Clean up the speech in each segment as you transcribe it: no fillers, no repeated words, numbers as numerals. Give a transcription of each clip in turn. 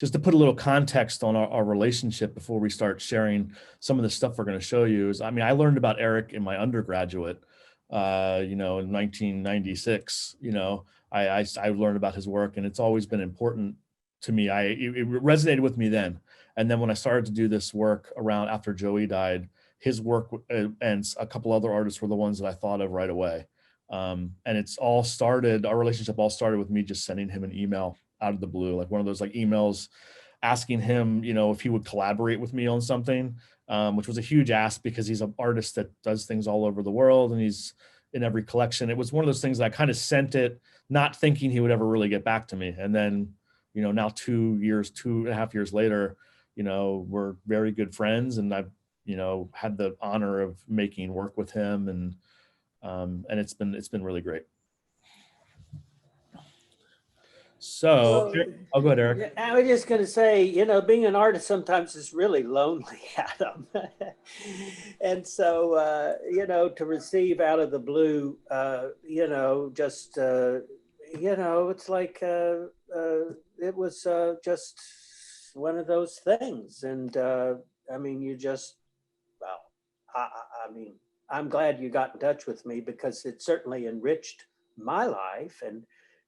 just to put a little context on our relationship before we start sharing some of the stuff we're going to show you is, I mean, I learned about Eric in my undergraduate, you know, in 1996, you know, I learned about his work, and it's always been important to me. It resonated with me then. And then when I started to do this work around after Joey died, his work and a couple other artists were the ones that I thought of right away. And it's all started, our relationship all started with me just sending him an email out of the blue, like one of those like emails asking him, you know, if he would collaborate with me on something, which was a huge ask because he's an artist that does things all over the world and he's in every collection. It was one of those things that I kind of sent it, not thinking he would ever really get back to me. And then, you know, now 2.5 years later, you know, we're very good friends, and I've, you know, had the honor of making work with him, and it's been really great. So, Well, I'll go ahead, Eric. I was just going to say, you know, being an artist sometimes is really lonely, Adam. And so, you know, to receive out of the blue, you know, just, you know, it's like it was just one of those things. And I mean, you just, well, I mean, I'm glad you got in touch with me because it certainly enriched my life and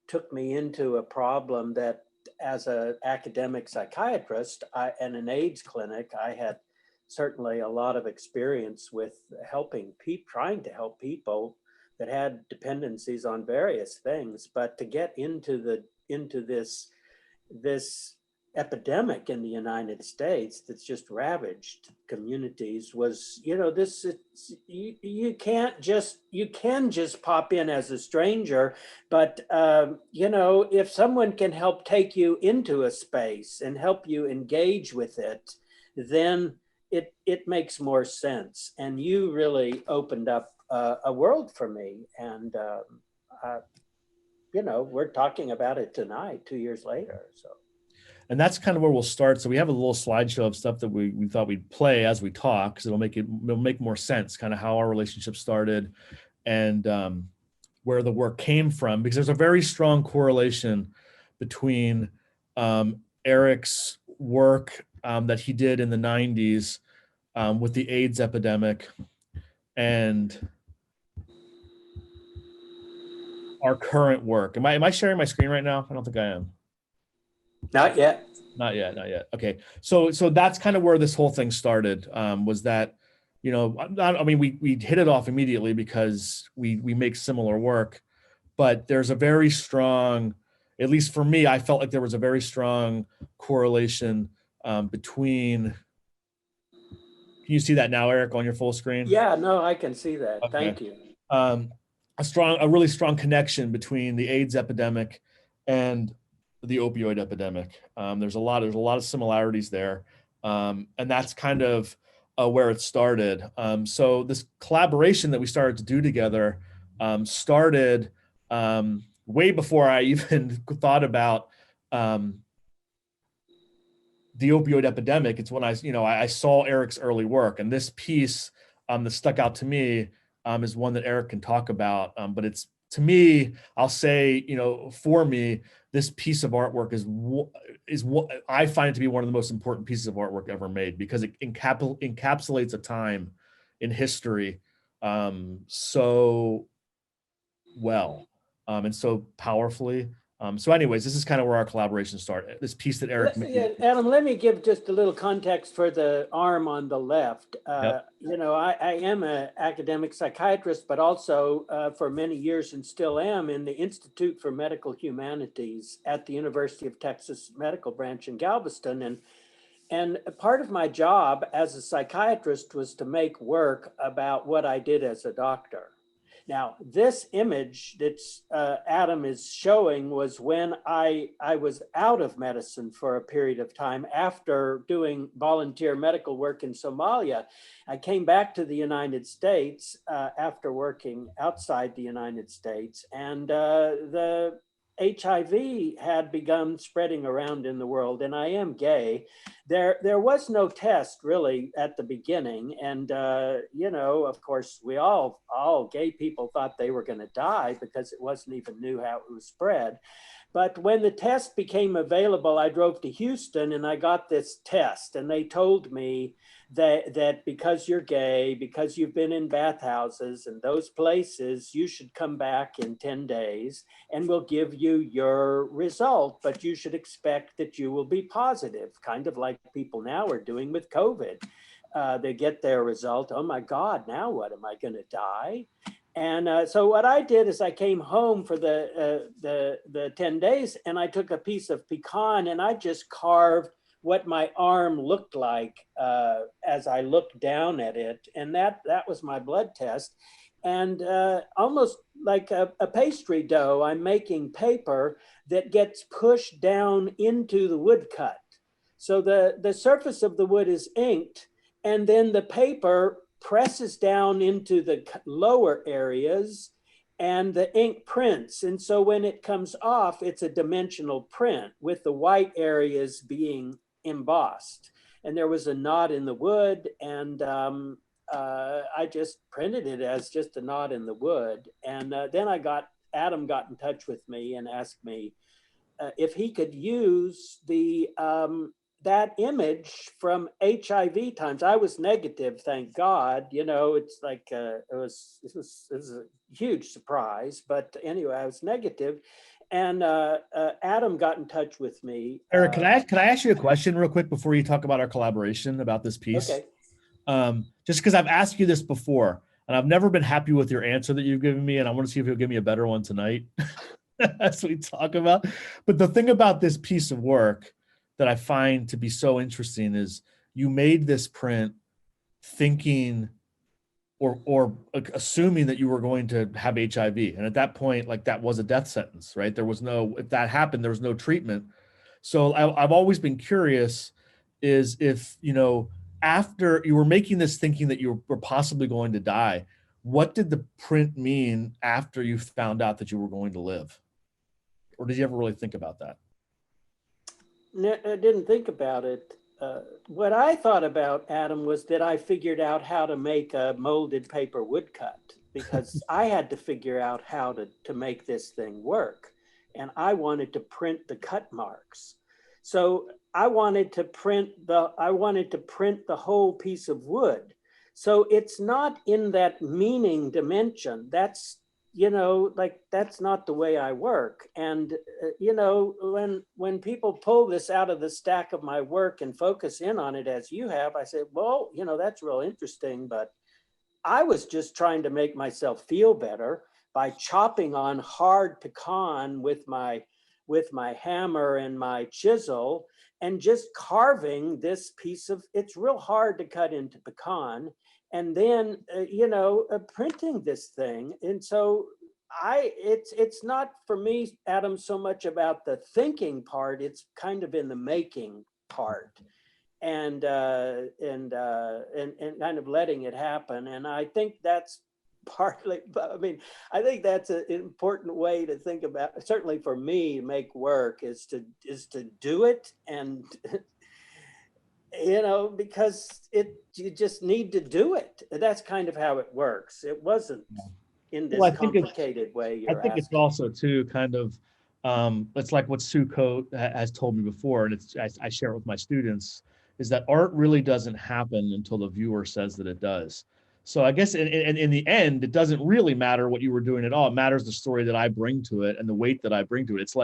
took me into a problem that as an academic psychiatrist and an AIDS clinic, I had certainly a lot of experience with trying to help people that had dependencies on various things. But to get into this epidemic in the United States that's just ravaged communities was, you know, you can just pop in as a stranger, but you know, if someone can help take you into a space and help you engage with it, then it makes more sense. And you really opened up a world for me. And you know, we're talking about it tonight, 2 years later. So. And that's kind of where we'll start. So we have a little slideshow of stuff that we thought we'd play as we talk, because it'll make more sense, kind of how our relationship started and where the work came from, because there's a very strong correlation between Eric's work that he did in the 90s with the AIDS epidemic and our current work. Am I sharing my screen right now? I don't think I am. Not yet. Not yet. Okay. So that's kind of where this whole thing started, was that, you know, I mean, we hit it off immediately because we make similar work, but there's a very strong, at least for me, I felt like there was a very strong correlation between, can you see that now, Eric, on your full screen? Yeah, no, I can see that. Okay. Thank you. A really strong connection between the AIDS epidemic and the opioid epidemic. There's a lot of similarities there. And that's kind of where it started. So this collaboration that we started to do together started way before I even thought about the opioid epidemic. It's when I saw Eric's early work, and this piece that stuck out to me is one that Eric can talk about. But it's, to me, I'll say, you know, for me, this piece of artwork is what I find it to be one of the most important pieces of artwork ever made, because it encapsulates a time in history so well and so powerfully. So anyways, this is kind of where our collaboration started. This piece that Eric made. Adam, let me give just a little context for the arm on the left. Yep. You know, I am an academic psychiatrist, but also for many years, and still am, in the Institute for Medical Humanities at the University of Texas Medical Branch in Galveston. And part of my job as a psychiatrist was to make work about what I did as a doctor. Now, this image that Adam is showing was when I was out of medicine for a period of time after doing volunteer medical work in Somalia. I came back to the United States after working outside the United States, and the HIV had begun spreading around in the world, and I am gay. There was no test really at the beginning, and you know, of course, we all gay people thought they were going to die because it wasn't even knew how it was spread. But when the test became available, I drove to Houston and I got this test, and they told me that because you're gay, because you've been in bathhouses and those places, you should come back in 10 days and we'll give you your result, but you should expect that you will be positive, kind of like people now are doing with COVID. They get their result. Oh my God, now what? Am I going to die? And so what I did is I came home for the 10 days and I took a piece of pecan and I just carved what my arm looked like as I looked down at it. And that was my blood test. And almost like a pastry dough, I'm making paper that gets pushed down into the woodcut. So the surface of the wood is inked, and then the paper presses down into the lower areas and the ink prints. And so when it comes off, it's a dimensional print with the white areas being embossed. And there was a knot in the wood, and I just printed it as just a knot in the wood. And then Adam got in touch with me and asked me if he could use that image from HIV times. I was negative, thank God. You know, it's like it was a huge surprise. But anyway, I was negative, and Adam got in touch with me. Eric, can I ask you a question real quick before you talk about our collaboration about this piece? Okay. Just because I've asked you this before, and I've never been happy with your answer that you've given me, and I want to see if you'll give me a better one tonight as we talk about. But the thing about this piece of work that I find to be so interesting is you made this print thinking or assuming that you were going to have HIV. And at that point, like, that was a death sentence, right? There was no, if that happened, there was no treatment. So I've always been curious is if, you know, after you were making this thinking that you were possibly going to die, what did the print mean after you found out that you were going to live? Or did you ever really think about that? No, I didn't think about it. What I thought about, Adam, was that I figured out how to make a molded paper woodcut, because I had to figure out how to make this thing work. And I wanted to print the cut marks. So I wanted to print the whole piece of wood. So it's not in that meaning dimension. That's, you know, like, that's not the way I work. And, you know, when people pull this out of the stack of my work and focus in on it as you have, I say, well, you know, that's real interesting, but I was just trying to make myself feel better by chopping on hard pecan with my hammer and my chisel and just carving this piece of, it's real hard to cut into pecan. And then, you know, printing this thing. And so it's not for me, Adam, so much about the thinking part. It's kind of in the making part, and kind of letting it happen. And I think that's partly, I mean, I think that's an important way to think about, certainly for me, to make work is to do it. And you know, because you just need to do it. That's kind of how it works. It wasn't in this complicated way. I think it's also too kind of, it's like what Sue Coate has told me before, and I share it with my students, is that art really doesn't happen until the viewer says that it does. So I guess in the end, it doesn't really matter what you were doing at all. It matters the story that I bring to it and the weight that I bring to it. It's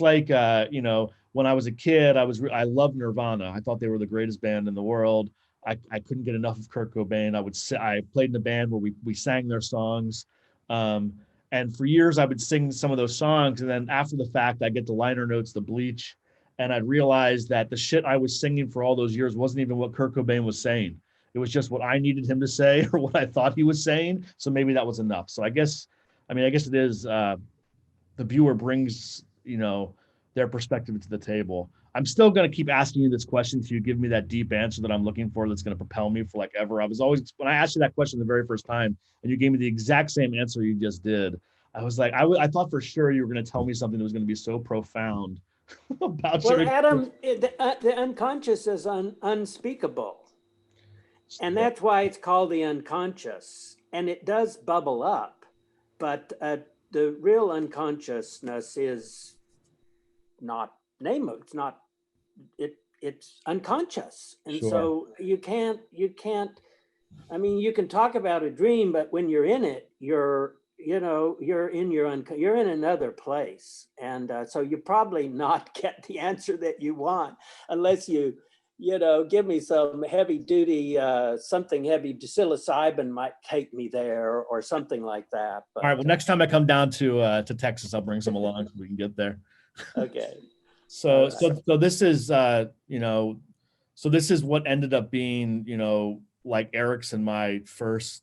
like you know, when I was a kid, I loved Nirvana. I thought they were the greatest band in the world. I couldn't get enough of Kurt Cobain. I played in a band where we sang their songs. And for years I would sing some of those songs. And then after the fact, I get the liner notes, the bleach. And I'd realize that the shit I was singing for all those years wasn't even what Kurt Cobain was saying. It was just what I needed him to say or what I thought he was saying. So maybe that was enough. So I guess it is, the viewer brings, you know, their perspective to the table. I'm still going to keep asking you this question until you give me that deep answer that I'm looking for that's going to propel me for like ever. I was always, when I asked you that question the very first time and you gave me the exact same answer you just did, I was like, I thought for sure you were going to tell me something that was going to be so profound about well, Adam, the unconscious is unspeakable. And that's why it's called the unconscious. And it does bubble up, but the real unconsciousness is nameless. It's not, it's unconscious. And Sure. so you can't, I mean, you can talk about a dream, but when you're in it, you're in another place. And so you probably not get the answer that you want unless you give me some heavy duty, something heavy, psilocybin might take me there or something like that. But, all right, well, next time I come down to Texas, I'll bring some along so we can get there. Okay. So, Right. so this is, so this is what ended up being, like Eric's and my first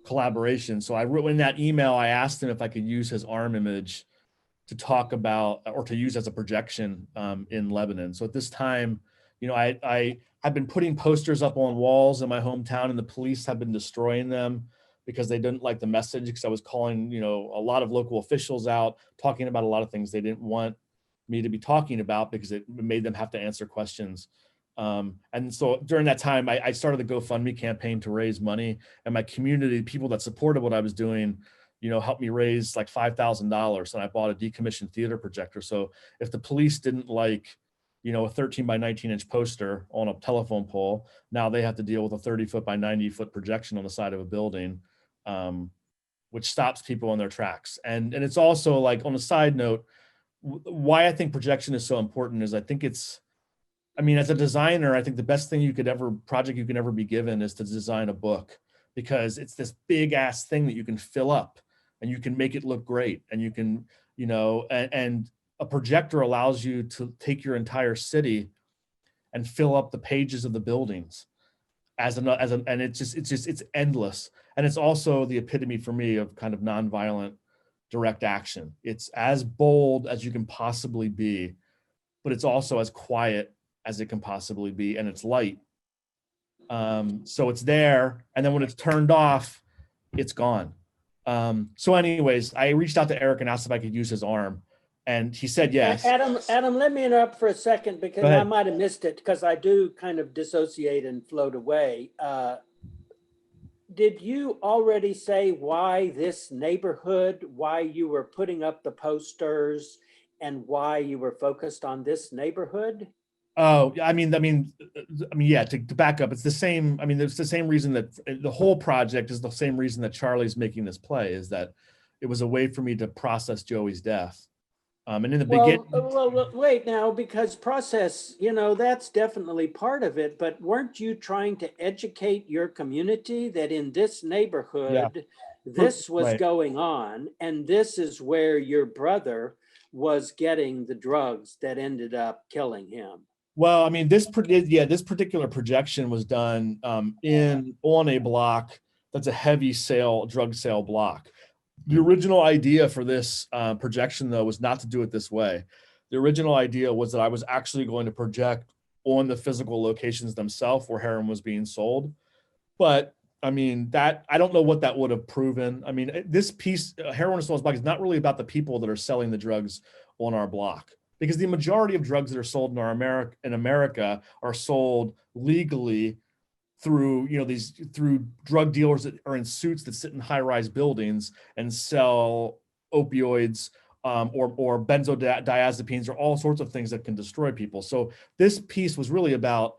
collaboration. So I wrote in that email, I asked him if I could use his arm image to talk about, or to use as a projection in Lebanon. So at this time, I've been putting posters up on walls in my hometown, and the police have been destroying them because they didn't like the message, because I was calling, a lot of local officials out, talking about a lot of things they didn't want me to be talking about because it made them have to answer questions. And so during that time, I started the GoFundMe campaign to raise money, and my community, people that supported what I was doing, helped me raise like $5,000. And I bought a decommissioned theater projector. So if the police didn't like, a 13 by 19 inch poster on a telephone pole, now they have to deal with a 30-foot by 90-foot projection on the side of a building, which stops people in their tracks. And it's also, like, on a side note, why I think projection is so important is I think as a designer, I think the best thing project you can ever be given is to design a book, because it's this big ass thing that you can fill up and you can make it look great. And you can, and a projector allows you to take your entire city and fill up the pages of the buildings and it's endless. And it's also the epitome for me of kind of nonviolent direct action. It's as bold as you can possibly be, but it's also as quiet as it can possibly be, and it's light. So it's there, and then when it's turned off, it's gone. So anyways, I reached out to Eric and asked if I could use his arm, and he said yes. Adam, let me interrupt for a second, because I might have missed it, because I do kind of dissociate and float away. Did you already say why this neighborhood, why you were putting up the posters, and why you were focused on this neighborhood? Oh, yeah, to back up, it's the same. It's the same reason that the whole project is the same reason that Charlie's making this play, is that it was a way for me to process Joey's death. And in the beginning. Well, wait now, because process, that's definitely part of it, but weren't you trying to educate your community that in this neighborhood, this was going on, and this is where your brother was getting the drugs that ended up killing him? Well, this particular projection was done on a block that's a heavy drug sale block. The original idea for this projection, though, was not to do it this way. The original idea was that I was actually going to project on the physical locations themselves where heroin was being sold. But I don't know what that would have proven. This piece, Heroin Sounds Like, is not really about the people that are selling the drugs on our block, because the majority of drugs that are sold in America are sold legally through through drug dealers that are in suits that sit in high-rise buildings and sell opioids or benzodiazepines or all sorts of things that can destroy people. So this piece was really about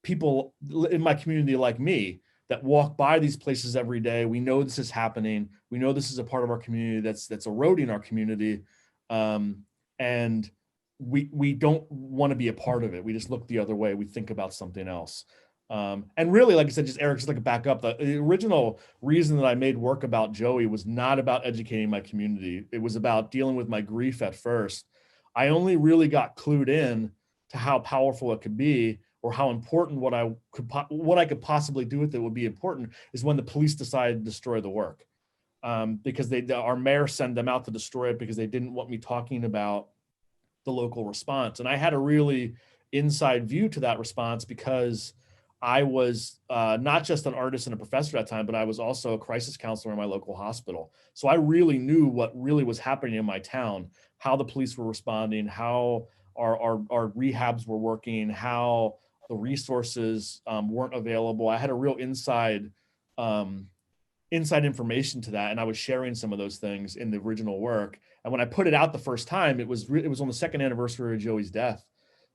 people in my community like me that walk by these places every day. We know this is happening. We know this is a part of our community that's eroding our community, and we don't want to be a part of it. We just look the other way. We think about something else. And really, like I said, just Eric, just like a back up, the original reason that I made work about Joey was not about educating my community. It was about dealing with my grief at first. I only really got clued in to how powerful it could be, or how important what I could possibly do with it would be important, is when the police decided to destroy the work. Because our mayor sent them out to destroy it because they didn't want me talking about the local response. And I had a really inside view to that response, because I was not just an artist and a professor at that time, but I was also a crisis counselor in my local hospital. So I really knew what really was happening in my town, how the police were responding, how our rehabs were working, how the resources weren't available. I had a real inside inside information to that, and I was sharing some of those things in the original work. And when I put it out the first time, it was on the second anniversary of Joey's death,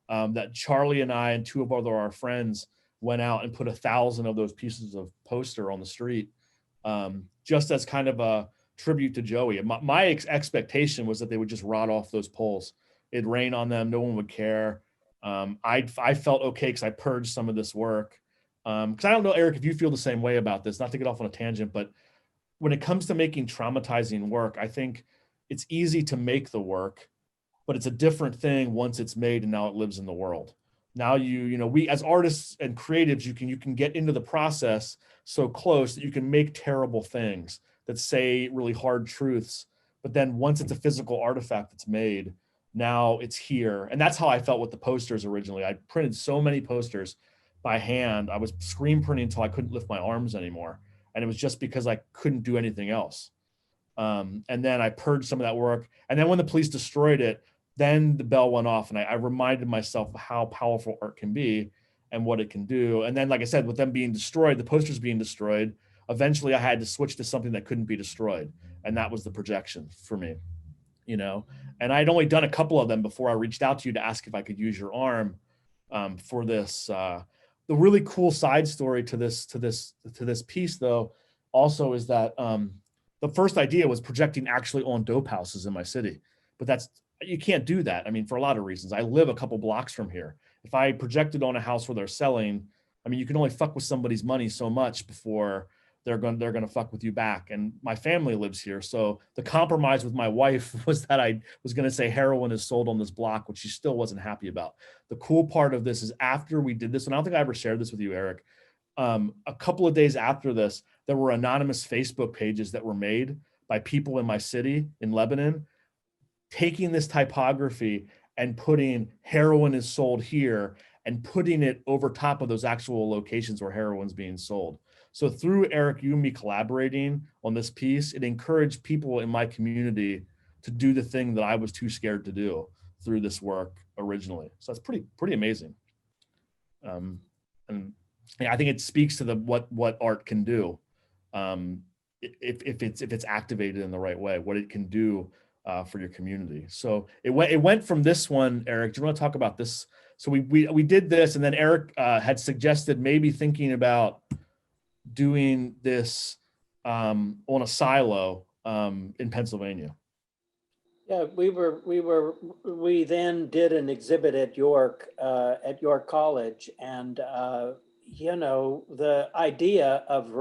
that Charlie and I and two of our friends went out and put 1,000 of those pieces of poster on the street, just as kind of a tribute to Joey. My expectation was that they would just rot off those poles. It'd rain on them, no one would care. I felt okay because I purged some of this work. Because I don't know, Eric, if you feel the same way about this, not to get off on a tangent, but when it comes to making traumatizing work, I think it's easy to make the work, but it's a different thing once it's made and now it lives in the world. Now we as artists and creatives, you can get into the process so close that you can make terrible things that say really hard truths. But then once it's a physical artifact that's made, now it's here. And that's how I felt with the posters originally. I printed so many posters by hand. I was screen printing until I couldn't lift my arms anymore. And it was just because I couldn't do anything else. And then I purged some of that work. And then when the police destroyed it, then the bell went off, and I reminded myself of how powerful art can be and what it can do. And then, like I said, with them being destroyed, the posters being destroyed, eventually I had to switch to something that couldn't be destroyed. And that was the projection for me, and I'd only done a couple of them before I reached out to you to ask if I could use your arm for this. The really cool side story to this piece, though, also is that the first idea was projecting actually on dope houses in my city, but you can't do that. I mean, for a lot of reasons. I live a couple blocks from here. If I projected on a house where they're selling, I mean, you can only fuck with somebody's money so much before they're going to fuck with you back. And my family lives here. So the compromise with my wife was that I was going to say heroin is sold on this block, which she still wasn't happy about. The cool part of this is after we did this, and I don't think I ever shared this with you, Eric, a couple of days after this, there were anonymous Facebook pages that were made by people in my city in Lebanon, taking this typography and putting heroin is sold here and putting it over top of those actual locations where heroin's being sold. So through Eric, you and me collaborating on this piece, it encouraged people in my community to do the thing that I was too scared to do through this work originally. So that's pretty amazing. And I think it speaks to what art can do if it's activated in the right way, what it can do for your community. So it went from this one, Eric. Do you want to talk about this? So we did this, and then Eric had suggested maybe thinking about doing this on a silo in Pennsylvania. Yeah, we then did an exhibit at York College, and the idea of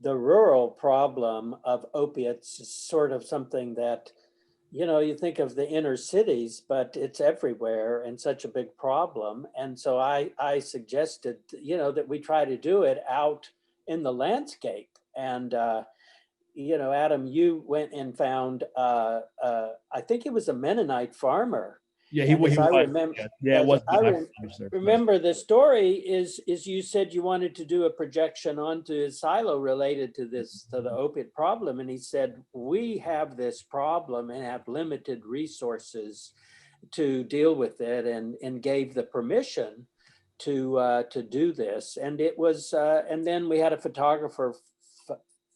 the rural problem of opiates is sort of something that, you think of the inner cities, but it's everywhere and such a big problem. And so I suggested, that we try to do it out in the landscape. And, Adam, you went and found, I think it was a Mennonite farmer. Yeah, he was. I remember. Yeah, it was. I remember the story is you said you wanted to do a projection onto his silo related to the opiate problem, and he said we have this problem and have limited resources to deal with it, and gave the permission to do this, and it was and then we had a photographer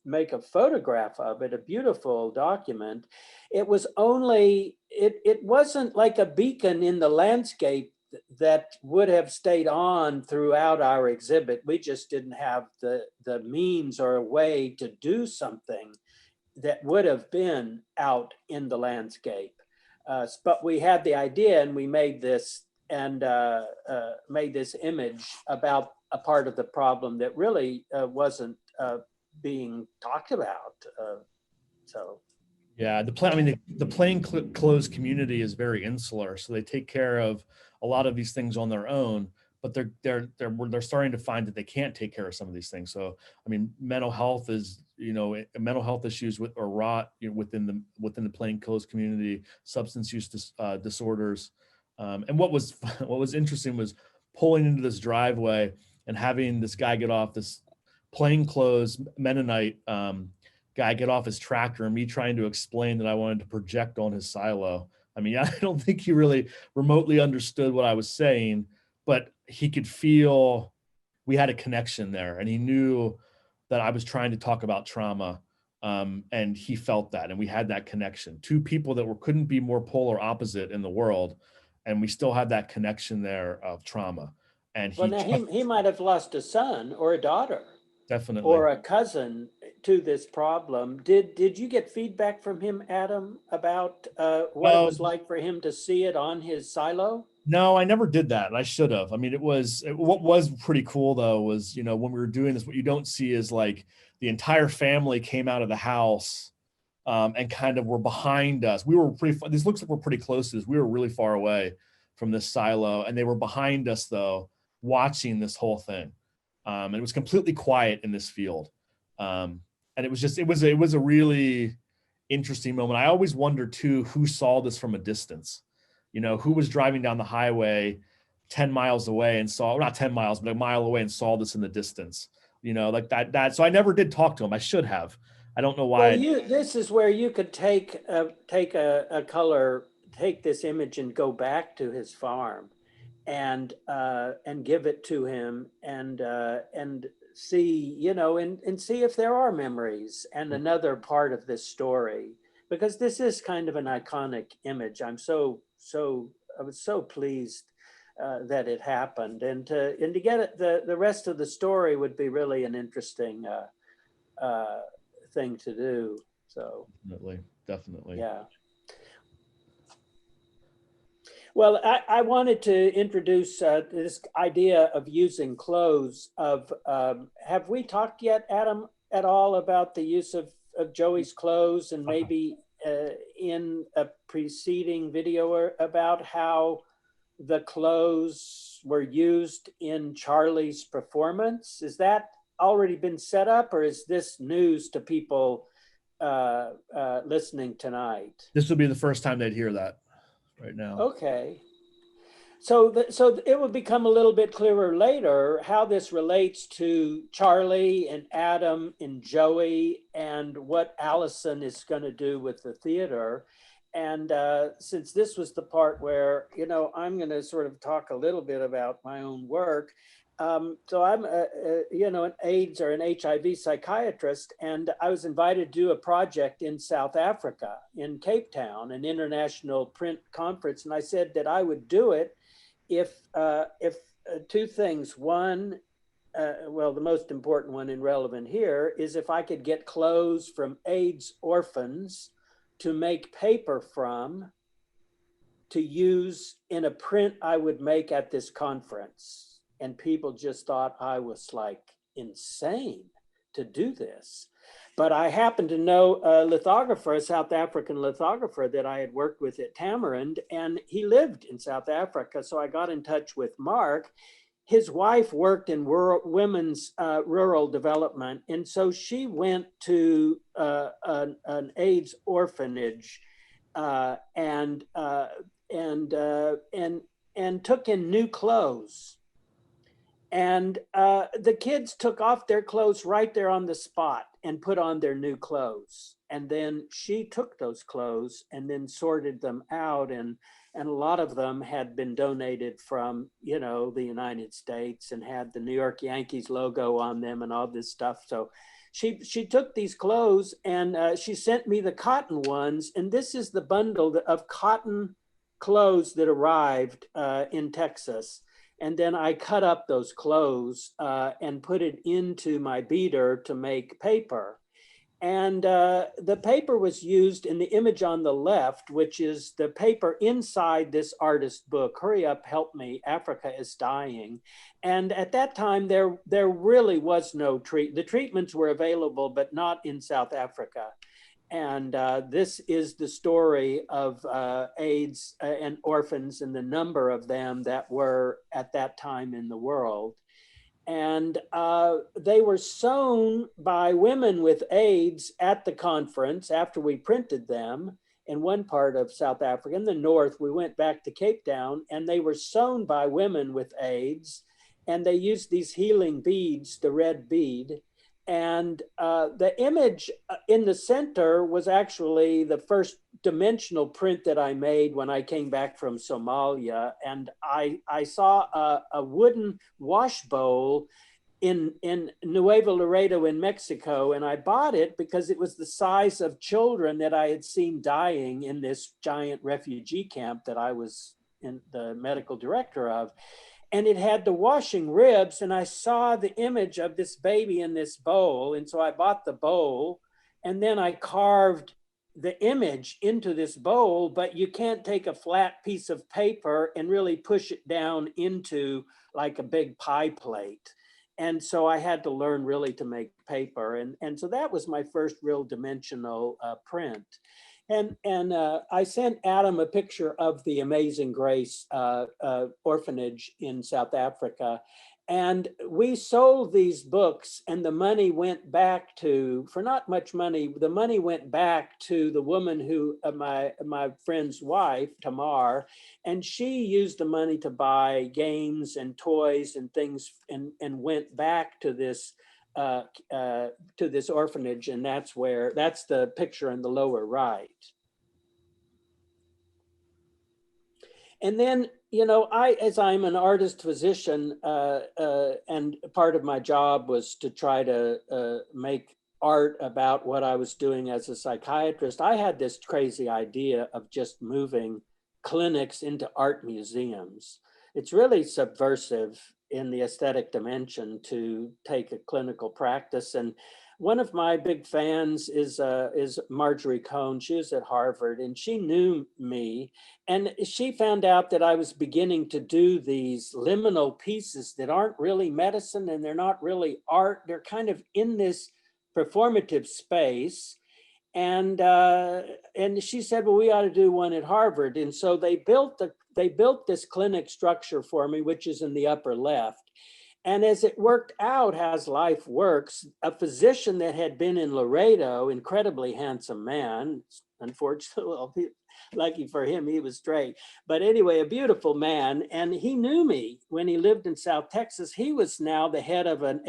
make a photograph of it, a beautiful document. It was only, it wasn't like a beacon in the landscape that would have stayed on throughout our exhibit. We just didn't have the means or a way to do something that would have been out in the landscape. But we had the idea, and we made this made this image about a part of the problem that really wasn't being talked about. Yeah, the plain clothes community is very insular, so they take care of a lot of these things on their own, but they're starting to find that they can't take care of some of these things. So I mean, mental health is, mental health issues with or rot within the plain clothes community, substance use disorders, and what was interesting was pulling into this driveway and having this guy get off, this plainclothes Mennonite guy get off his tractor, and me trying to explain that I wanted to project on his silo. I mean, I don't think he really remotely understood what I was saying, but he could feel we had a connection there, and he knew that I was trying to talk about trauma. And he felt that, and we had that connection. Two people that couldn't be more polar opposite in the world, and we still had that connection there of trauma. And Well, now he might have lost a son or a daughter definitely. or a cousin to this problem. Did you get feedback from him, Adam, about what it was like for him to see it on his silo? No, I never did that, and I should have. I mean, what was pretty cool though was, when we were doing this, what you don't see is like the entire family came out of the house and kind of were behind us. We were this looks like we're pretty close to this. We were really far away from this silo, and they were behind us though, watching this whole thing. And it was completely quiet in this field. And it was a really interesting moment. I always wonder too, who saw this from a distance, who was driving down the highway 10 miles away and saw, not 10 miles, but a mile away and saw this in the distance, like that. So I never did talk to him. I should have. I don't know why. Well, this is where you could take a color, take this image and go back to his farm and give it to him and see, and see if there are memories and another part of this story, because this is kind of an iconic image. I was so pleased that it happened, and to get it, the rest of the story would be really an interesting thing to do. So definitely. Yeah. Well, I wanted to introduce this idea of using clothes. Have we talked yet, Adam, at all about the use of Joey's clothes, and maybe in a preceding video about how the clothes were used in Charlie's performance? Is that already been set up, or is this news to people listening tonight? This will be the first time they'd hear that right now. Okay. So it will become a little bit clearer later how this relates to Charlie and Adam and Joey and what Allison is going to do with the theater. And since this was the part where, I'm going to sort of talk a little bit about my own work. So I'm, an AIDS or an HIV psychiatrist, and I was invited to do a project in South Africa, in Cape Town, an international print conference. And I said that I would do it if two things. One, well, the most important one and relevant here is if I could get clothes from AIDS orphans to make paper from, to use in a print I would make at this conference. And people just thought I was like insane to do this. But I happened to know a lithographer, a South African lithographer that I had worked with at Tamarind, and he lived in South Africa. So I got in touch with Mark. His wife worked in women's rural development. And so she went to an AIDS orphanage and took in new clothes. And the kids took off their clothes right there on the spot and put on their new clothes. And then she took those clothes and then sorted them out. And a lot of them had been donated from, the United States and had the New York Yankees logo on them and all this stuff. So she took these clothes and she sent me the cotton ones. And this is the bundle of cotton clothes that arrived in Texas. And then I cut up those clothes and put it into my beater to make paper. And the paper was used in the image on the left, which is the paper inside this artist book, Hurry Up, Help Me, Africa is Dying. And at that time, there really was no the treatments were available, but not in South Africa. And this is the story of AIDS and orphans and the number of them that were at that time in the world. And they were sewn by women with AIDS at the conference after we printed them in one part of South Africa. In the north, we went back to Cape Town, and they were sewn by women with AIDS. And they used these healing beads, the red bead. And the image in the center was actually the first dimensional print that I made when I came back from Somalia. And I saw a wooden wash bowl in Nuevo Laredo in Mexico, and I bought it because it was the size of children that I had seen dying in this giant refugee camp that I was the medical director of. And it had the washing ribs, and I saw the image of this baby in this bowl, and so I bought the bowl, and then I carved the image into this bowl, but you can't take a flat piece of paper and really push it down into like a big pie plate. And so I had to learn really to make paper. And so that was my first real dimensional print. And I sent Adam a picture of the Amazing Grace orphanage in South Africa. And we sold these books, and the money went back to, for not much money, the money went back to the woman who, my friend's wife, Tamar, and she used the money to buy games and toys and things, and went back to this orphanage. And that's the picture in the lower right. And then, you know, as I'm an artist physician, and part of my job was to try to make art about what I was doing as a psychiatrist, I had this crazy idea of just moving clinics into art museums. It's really subversive in the aesthetic dimension to take a clinical practice. And one of my big fans is Marjorie Cohn. She was at Harvard, and she knew me, and she found out that I was beginning to do these liminal pieces that aren't really medicine and they're not really art. They're kind of in this performative space. And she said, well, we ought to do one at Harvard. And so they built this clinic structure for me, which is in the upper left. And as it worked out, as life works, a physician that had been in Laredo, incredibly handsome man, unfortunately, well, lucky for him, he was straight. But anyway, a beautiful man. And he knew me when he lived in South Texas. He was now the head of the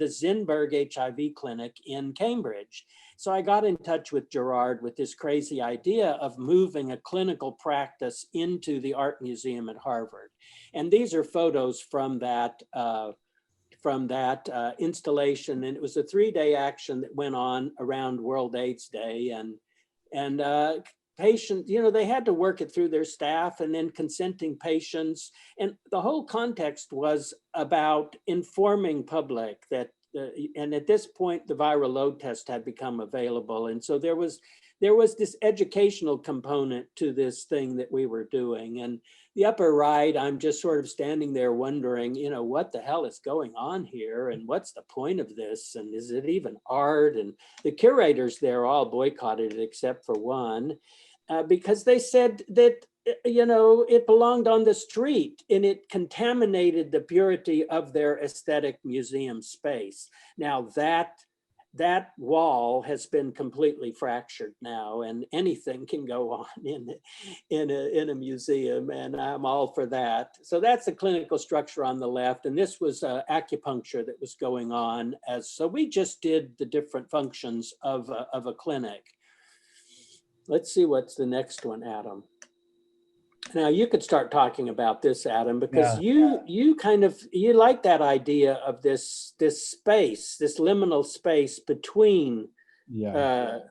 Zinberg HIV clinic in Cambridge. So I got in touch with Gerard with this crazy idea of moving a clinical practice into the art museum at Harvard. And these are photos from that installation. And it was a 3-day action that went on around World AIDS Day. And patients, you know, they had to work it through their staff, and then consenting patients. And the whole context was about informing public that, and at this point, the viral load test had become available. And so there was this educational component to this thing that we were doing. And the upper right, I'm just sort of standing there wondering, you know, what the hell is going on here? And what's the point of this? And is it even art? And the curators there all boycotted it except for one, because they said that, you know, it belonged on the street and it contaminated the purity of their aesthetic museum space. Now that wall has been completely fractured now, and anything can go on in a museum, and I'm all for that. So that's the clinical structure on the left, and this was acupuncture that was going on. So we just did the different functions of a clinic. Let's see what's the next one, Adam. Now you could start talking about this, Adam, because you like that idea of this space, this liminal space between. Well,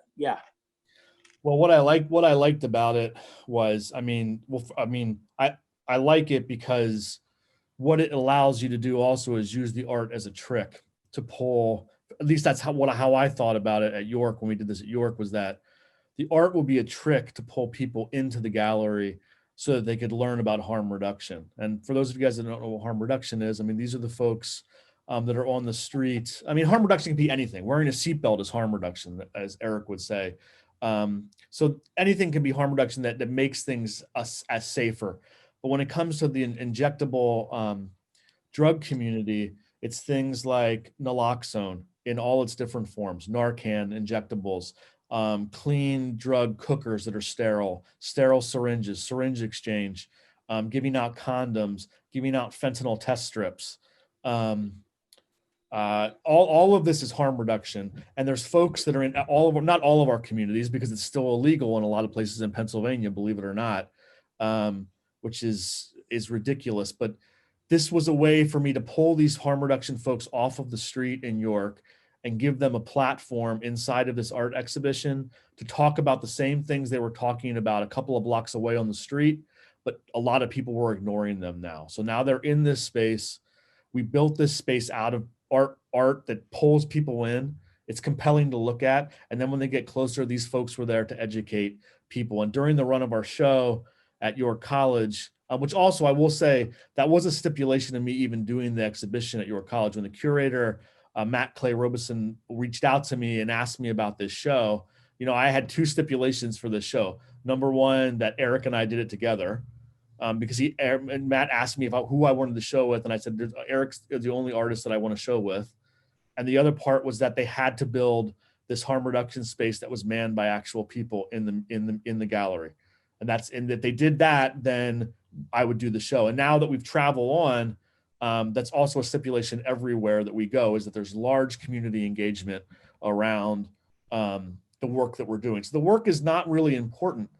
what I liked about it was, I like it because what it allows you to do also is use the art as a trick to pull. At least that's how I thought about it at York when we did this at York, was that the art will be a trick to pull people into the gallery so that they could learn about harm reduction. And for those of you guys that don't know what harm reduction is, I mean, these are the folks that are on the street. I mean, harm reduction can be anything. Wearing a seatbelt is harm reduction, as Eric would say. So anything can be harm reduction that makes things as safer. But when it comes to the injectable drug community, it's things like naloxone in all its different forms, Narcan, injectables, clean drug cookers that are sterile syringes, syringe exchange, giving out condoms, giving out fentanyl test strips. All of this is harm reduction. And there's folks that are in not all of our communities, because it's still illegal in a lot of places in Pennsylvania, believe it or not, which is ridiculous. But this was a way for me to pull these harm reduction folks off of the street in York and give them a platform inside of this art exhibition to talk about the same things they were talking about a couple of blocks away on the street, but a lot of people were ignoring them now. So now they're in this space. We built this space out of art that pulls people in. It's compelling to look at. And then when they get closer, these folks were there to educate people. And during the run of our show at York College, which also I will say that was a stipulation of me even doing the exhibition at York College. When the curator, Matt Clay Robeson, reached out to me and asked me about this show, I had two stipulations for this show. Number one, that Eric and I did it together. Because and Matt asked me about who I wanted to show with, and I said, Eric's the only artist that I want to show with. And the other part was that they had to build this harm reduction space that was manned by actual people in the gallery. And that they did that, then I would do the show. And now that we've traveled on, that's also a stipulation everywhere that we go, is that there's large community engagement around the work that we're doing. So the work is not really important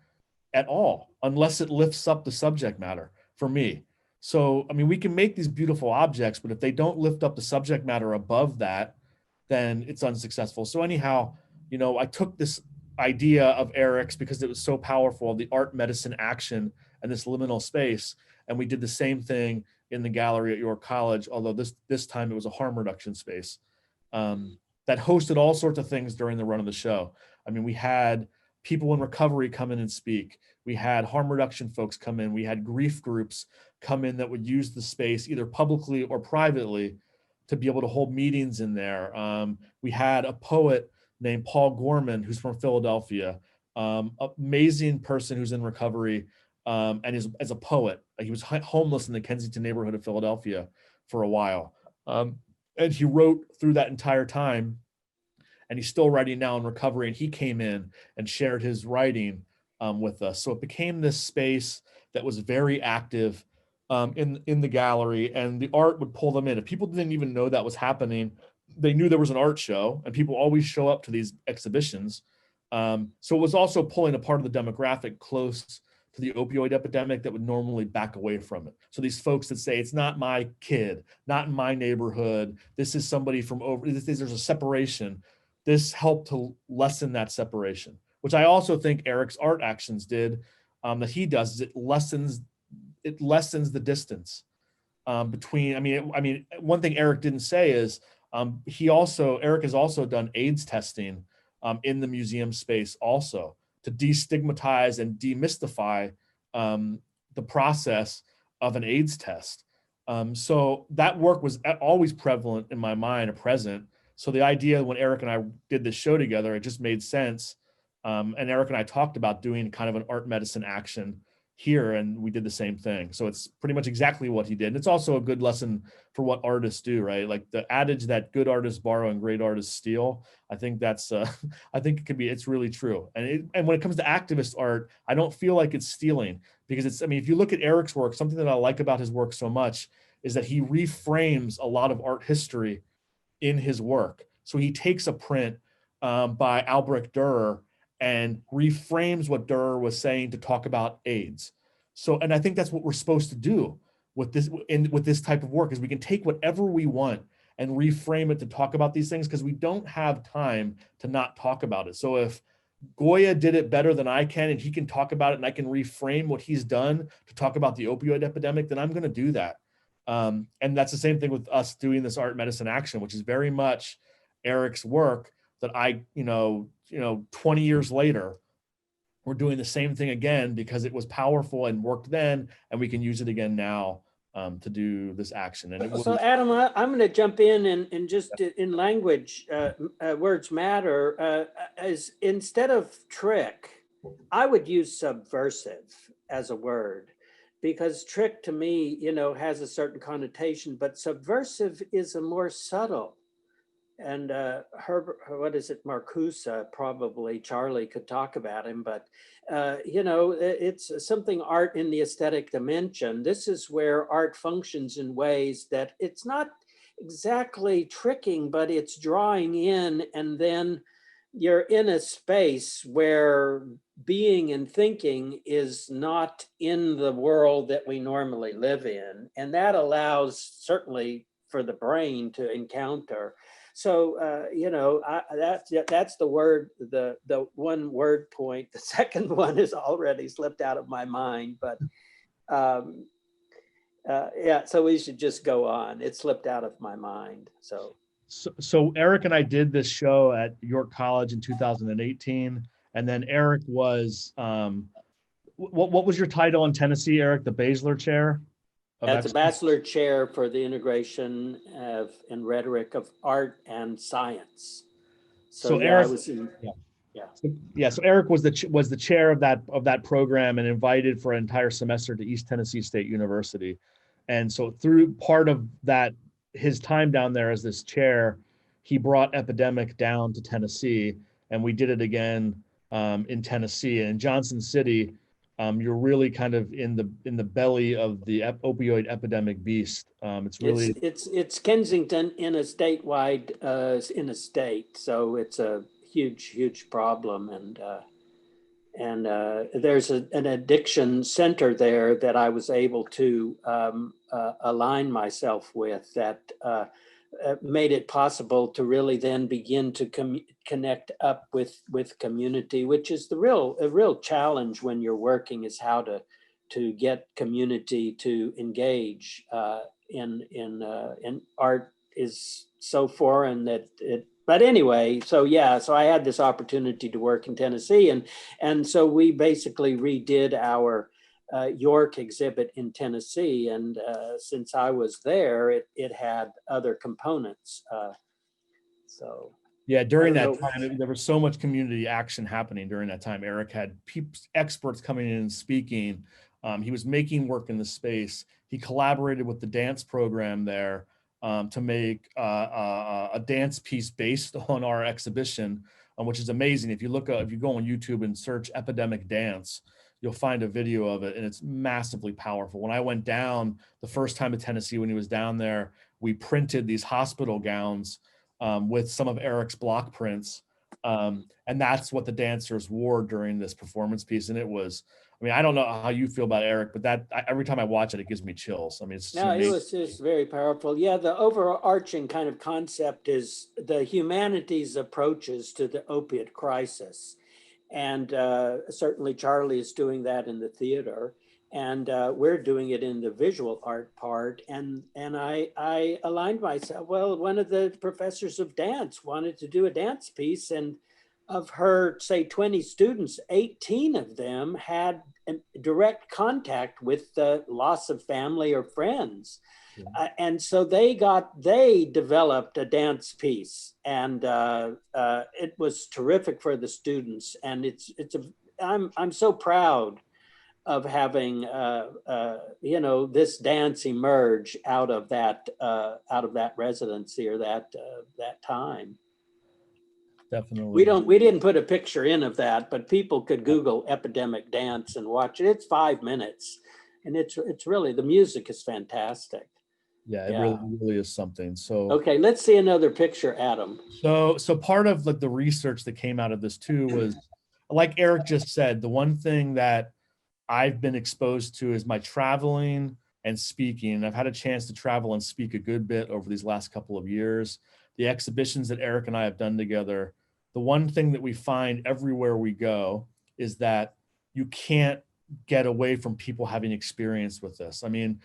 at all unless it lifts up the subject matter for me. So, I mean, we can make these beautiful objects, but if they don't lift up the subject matter above that, then it's unsuccessful. So anyhow, I took this idea of Eric's because it was so powerful, the art, medicine, action, and this liminal space. And we did the same thing in the gallery at York College, although this time it was a harm reduction space that hosted all sorts of things during the run of the show. I mean, we had people in recovery come in and speak. We had harm reduction folks come in. We had grief groups come in that would use the space either publicly or privately to be able to hold meetings in there. We had a poet named Paul Gorman, who's from Philadelphia, amazing person who's in recovery and is as a poet. He was homeless in the Kensington neighborhood of Philadelphia for a while. And he wrote through that entire time, and he's still writing now in recovery, and he came in and shared his writing with us. So it became this space that was very active in the gallery, and the art would pull them in. If people didn't even know that was happening, they knew there was an art show, and people always show up to these exhibitions. So it was also pulling a part of the demographic close to the opioid epidemic that would normally back away from it. So these folks that say, it's not my kid, not in my neighborhood, this is somebody from over, there's a separation. This helped to lessen that separation, which I also think Eric's art actions did, that he does, is it lessens the distance between, I mean, one thing Eric didn't say is Eric has also done AIDS testing in the museum space also to destigmatize and demystify the process of an AIDS test. So that work was always prevalent in my mind, or present. So the idea when Eric and I did this show together, it just made sense. And Eric and I talked about doing kind of an art medicine action here, and we did the same thing. So it's pretty much exactly what he did. And it's also a good lesson for what artists do, right? Like the adage that good artists borrow and great artists steal. I think that's, I think it could be, it's really true. And when it comes to activist art, I don't feel like it's stealing, because it's, I mean, if you look at Eric's work, something that I like about his work so much is that he reframes a lot of art history in his work. So he takes a print by Albrecht Dürer and reframes what Dürer was saying to talk about AIDS. So, and I think that's what we're supposed to do with this type of work, is we can take whatever we want and reframe it to talk about these things, because we don't have time to not talk about it. So if Goya did it better than I can, and he can talk about it, and I can reframe what he's done to talk about the opioid epidemic, then I'm going to do that. And that's the same thing with us doing this art medicine action, which is very much Eric's work that I, 20 years later, we're doing the same thing again because it was powerful and worked then, and we can use it again now to do this action. And so Adam, I'm going to jump in and just in language, words matter, as instead of trick, I would use subversive as a word, because trick to me, has a certain connotation, but subversive is a more subtle. And Herbert, what is it, Marcuse, probably Charlie could talk about him, but it's something art in the aesthetic dimension. This is where art functions in ways that it's not exactly tricking, but it's drawing in and then you're in a space where being and thinking is not in the world that we normally live in. And that allows certainly for the brain to encounter. So, that's the word, the one word point. The second one has already slipped out of my mind, but yeah, so we should just go on. It slipped out of my mind, so. So Eric and I did this show at York College in 2018, and then Eric was what was your title in Tennessee, Eric? The Bachelor Chair of As a Excellence? bachelor chair for the integration of in rhetoric of art and science. So yeah, Eric, I was in, yeah. yeah. So Eric was the chair of that program and invited for an entire semester to East Tennessee State University, and so through part of that, his time down there as this chair, he brought Epidemic down to Tennessee, and we did it again in Tennessee. And in Johnson City, you're really kind of in the belly of the opioid epidemic beast. It's really It's Kensington in a statewide in a state, so it's a huge problem, and there's an addiction center there that I was able to align myself with that made it possible to really then begin to connect up with community, which is a real challenge when you're working, is how to get community to engage in art is so foreign that it. But anyway, so yeah, so I had this opportunity to work in Tennessee, and so we basically redid our York exhibit in Tennessee, and since I was there, it had other components. So yeah, during that time, there was so much community action happening during that time. Eric had experts coming in and speaking. He was making work in the space. He collaborated with the dance program there to make a dance piece based on our exhibition, which is amazing. If you go on YouTube and search Epidemic Dance, you'll find a video of it, and it's massively powerful. When I went down the first time to Tennessee, when he was down there, we printed these hospital gowns with some of Eric's block prints. And that's what the dancers wore during this performance piece. And it was, I mean, I don't know how you feel about Eric, but every time I watch it, it gives me chills. I mean, it's no, it was just very powerful. Yeah, the overarching kind of concept is the humanities approaches to the opiate crisis. And certainly Charlie is doing that in the theater, and we're doing it in the visual art part. And I aligned myself. Well, one of the professors of dance wanted to do a dance piece, and of her, say, 20 students, 18 of them had direct contact with the loss of family or friends. And so they developed a dance piece, and it was terrific for the students. And I'm so proud of having this dance emerge out of that residency or that time. Definitely. We didn't put a picture in of that, but people could Google Epidemic Dance and watch it. It's 5 minutes, and it's really, the music is fantastic. Yeah, it really is something. So okay, let's see another picture, Adam. So part of like the research that came out of this too was, like Eric just said, the one thing that I've been exposed to is my traveling and speaking. I've had a chance to travel and speak a good bit over these last couple of years. The exhibitions that Eric and I have done together, the one thing that we find everywhere we go is that you can't get away from people having experience with this. I mean,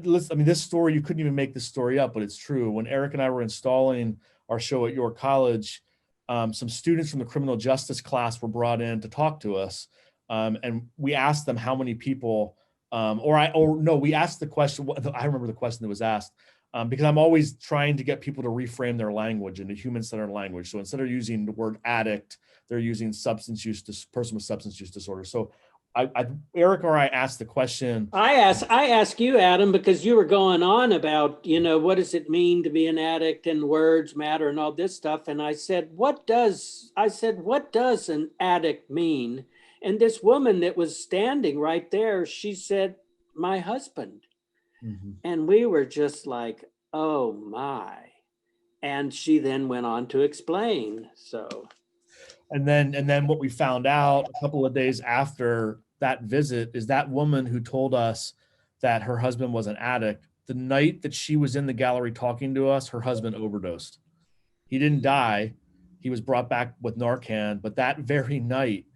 this story, you couldn't even make this story up, but it's true. When Eric and I were installing our show at York College, some students from the criminal justice class were brought in to talk to us. And we asked them how many people, we asked the question, I remember the question that was asked, because I'm always trying to get people to reframe their language into human-centered language. So instead of using the word addict, they're using person with substance use disorder. So Eric or I asked the question. I asked you, Adam, because you were going on about, what does it mean to be an addict, and words matter and all this stuff. And I said, what does an addict mean? And this woman that was standing right there, she said, my husband. Mm-hmm. And we were just like, oh my. And she then went on to explain. So. And then what we found out a couple of days after that visit is that woman who told us that her husband was an addict, the night that she was in the gallery talking to us, her husband overdosed. He didn't die. He was brought back with Narcan, but that very night,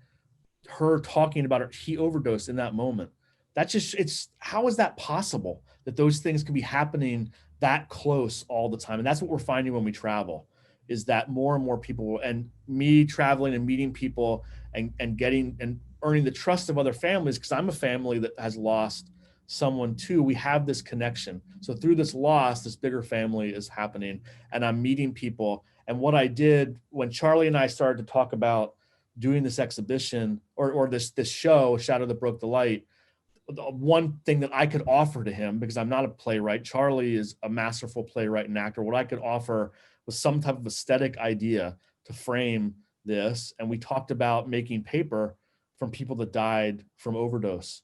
her talking about it, he overdosed in that moment. That's just, it's, how is that possible that those things can be happening that close all the time? And that's what we're finding when we travel, is that more and more people, and me traveling and meeting people and getting and earning the trust of other families, because I'm a family that has lost someone too. We have this connection. So through this loss, this bigger family is happening, and I'm meeting people. And what I did when Charlie and I started to talk about doing this exhibition or this show, Shadow That Broke the Light, the one thing that I could offer to him, because I'm not a playwright, Charlie is a masterful playwright and actor, what I could offer was some type of aesthetic idea to frame this. And we talked about making paper from people that died from overdose.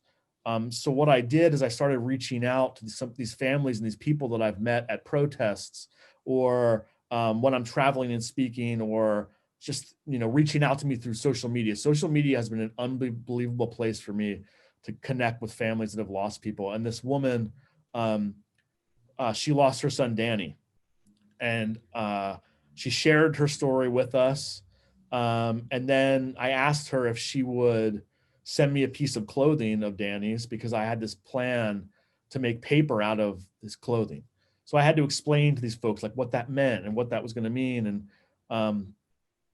So what I did is I started reaching out to some of these families and these people that I've met at protests, or when I'm traveling and speaking, or just, reaching out to me through social media. Social media has been an unbelievable place for me to connect with families that have lost people. And this woman, she lost her son, Danny. And she shared her story with us. And then I asked her if she would send me a piece of clothing of Danny's, because I had this plan to make paper out of his clothing. So I had to explain to these folks like what that meant and what that was going to mean. And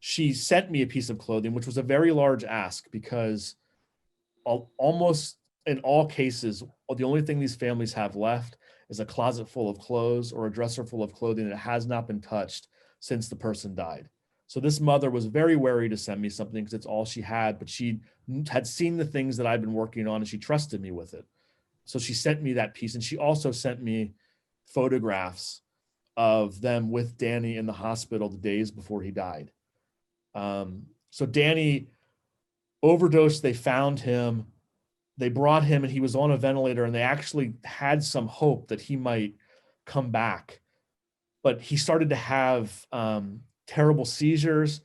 she sent me a piece of clothing, which was a very large ask, because almost in all cases, the only thing these families have left is a closet full of clothes or a dresser full of clothing that has not been touched since the person died. So this mother was very wary to send me something because it's all she had, but she had seen the things that I'd been working on and she trusted me with it. So she sent me that piece, and she also sent me photographs of them with Danny in the hospital the days before he died. So Danny overdosed, they found him, they brought him, and he was on a ventilator, and they actually had some hope that he might come back. But he started to have terrible seizures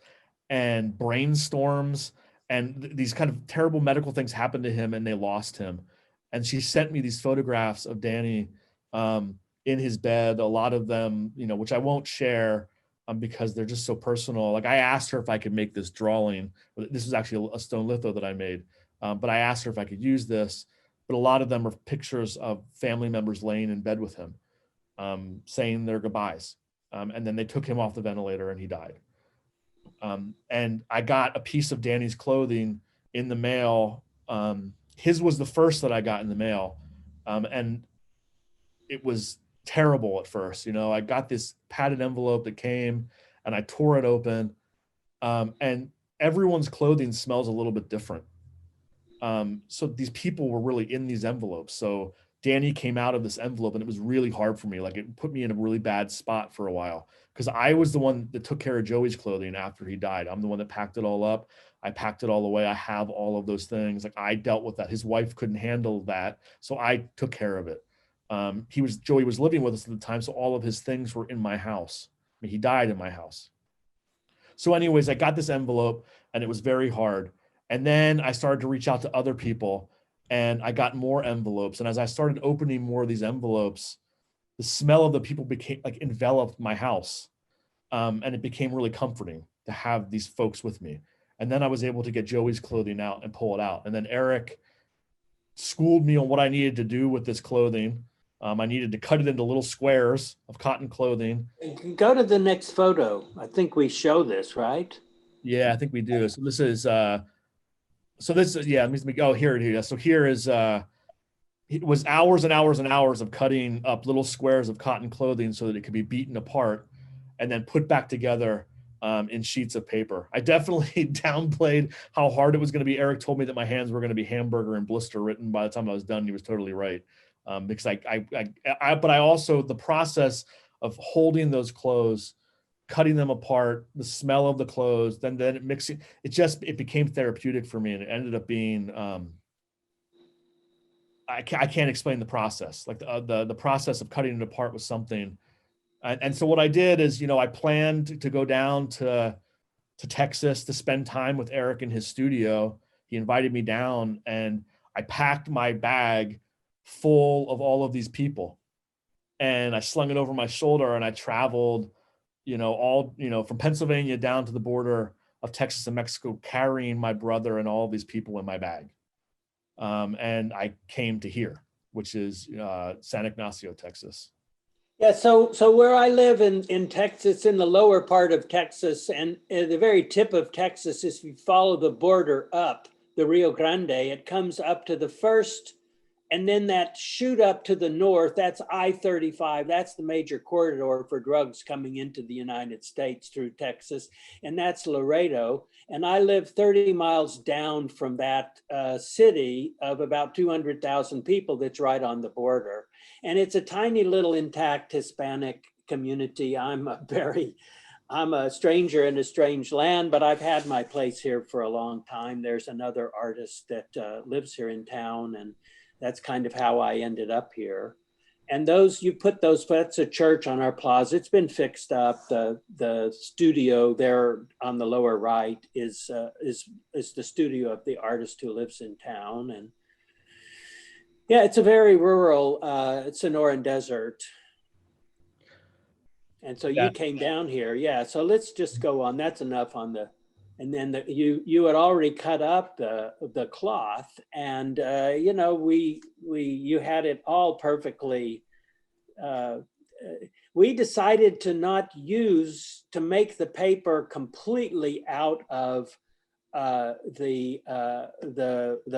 and brainstorms, and these kind of terrible medical things happened to him, and they lost him. And she sent me these photographs of Danny in his bed, a lot of them, which I won't share because they're just so personal. Like, I asked her if I could make this drawing. This was actually a stone litho that I made. But I asked her if I could use this, but a lot of them are pictures of family members laying in bed with him, saying their goodbyes. And then they took him off the ventilator and he died. And I got a piece of Danny's clothing in the mail. His was the first that I got in the mail. And it was terrible at first. I got this padded envelope that came, and I tore it open. And everyone's clothing smells a little bit different. So these people were really in these envelopes. So Danny came out of this envelope, and it was really hard for me. Like, it put me in a really bad spot for a while, because I was the one that took care of Joey's clothing after he died. I'm the one that packed it all up. I packed it all away. I have all of those things. Like, I dealt with that. His wife couldn't handle that, so I took care of it. Joey was living with us at the time, so all of his things were in my house. I mean, he died in my house. So anyways, I got this envelope, and it was very hard. And then I started to reach out to other people, and I got more envelopes. And as I started opening more of these envelopes, the smell of the people became like enveloped my house. And it became really comforting to have these folks with me. And then I was able to get Joey's clothing out and pull it out. And then Eric schooled me on what I needed to do with this clothing. I needed to cut it into little squares of cotton clothing. Go to the next photo. I think we show this, right? Yeah, I think we do. So this is, here it is. So here is, it was hours and hours and hours of cutting up little squares of cotton clothing so that it could be beaten apart and then put back together in sheets of paper. I definitely downplayed how hard it was going to be. Eric told me that my hands were going to be hamburger and blister written by the time I was done. He was totally right. Because but I also, the process of holding those clothes, cutting them apart, the smell of the clothes, then it mixing, it became therapeutic for me, and it ended up being, I can't explain the process. Like the process of cutting it apart was something. And so what I did is, I planned to go down to to Texas to spend time with Eric in his studio. He invited me down, and I packed my bag full of all of these people, and I slung it over my shoulder, and I traveled, from Pennsylvania down to the border of Texas and Mexico, carrying my brother and all these people in my bag. And I came to here, which is San Ignacio, Texas. Yeah, so where I live in Texas, in the lower part of Texas, and at the very tip of Texas, if you follow the border up the Rio Grande, it comes up to the first, and then that shoot up to the north, that's I-35. That's the major corridor for drugs coming into the United States through Texas, and that's Laredo. And I live 30 miles down from that city of about 200,000 people that's right on the border. And it's a tiny little intact Hispanic community. I'm a stranger in a strange land, but I've had my place here for a long time. There's another artist that lives here in town, and that's kind of how I ended up here. And that's a church on our plaza. It's been fixed up. The studio there on the lower right is the studio of the artist who lives in town. And yeah, it's a very rural Sonoran desert. And so you came down here. Yeah, so let's just go on. That's enough on the, and then you had already cut up the cloth, and you had it all perfectly. We decided to not to make the paper completely out of the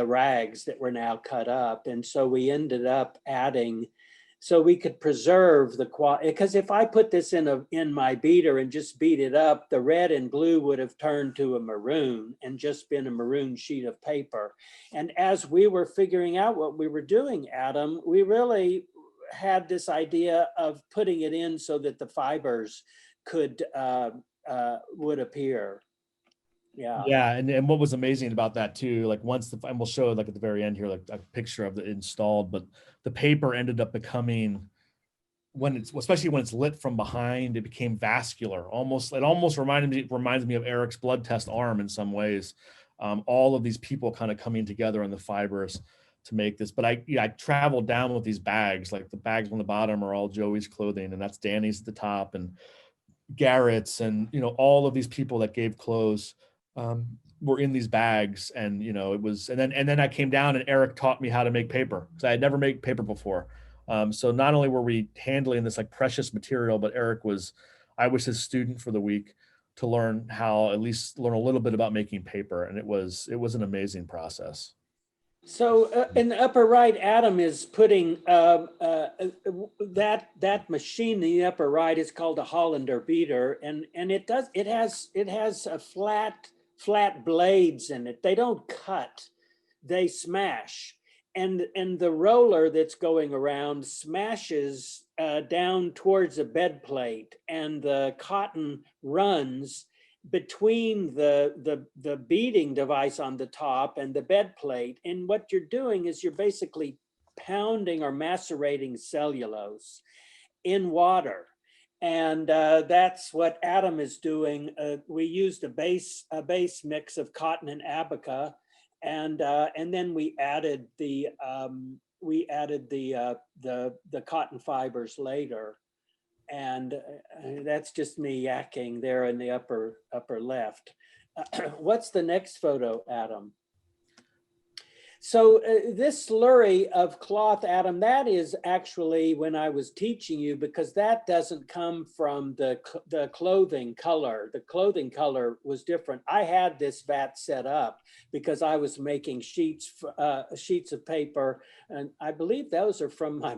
rags that were now cut up, and so we ended up adding, so we could preserve the quality. Because if I put this in my beater and just beat it up, the red and blue would have turned to a maroon and just been a maroon sheet of paper. And as we were figuring out what we were doing, Adam, we really had this idea of putting it in so that the fibers would appear. Yeah, and what was amazing about that too, like and we'll show like at the very end here, like a picture of the installed, but the paper ended up becoming, especially when it's lit from behind, it became vascular. It almost reminds me of Eric's blood test arm in some ways. All of these people kind of coming together on the fibers to make this. But I traveled down with these bags, like the bags on the bottom are all Joey's clothing, and that's Danny's at the top, and Garrett's, and all of these people that gave clothes were in these bags. And it was, and then I came down, and Eric taught me how to make paper, because I had never made paper before. So not only were we handling this like precious material, but I was his student for the week to at least learn a little bit about making paper, and it was an amazing process. So in the upper right, Adam is putting that machine in the upper right is called a Hollander Beater, and it has a flat blades in it. They don't cut, they smash, and the roller that's going around smashes down towards a bed plate, and the cotton runs between the beading device on the top and the bed plate. And what you're doing is you're basically pounding or macerating cellulose in water. And that's what Adam is doing. We used a base mix of cotton and abaca, and then we added the cotton fibers later. And that's just me yakking there in the upper left. What's the next photo, Adam? So this slurry of cloth, Adam, that is actually when I was teaching you, because that doesn't come from the clothing color. The clothing color was different. I had this vat set up because I was making sheets of paper, and I believe those are from my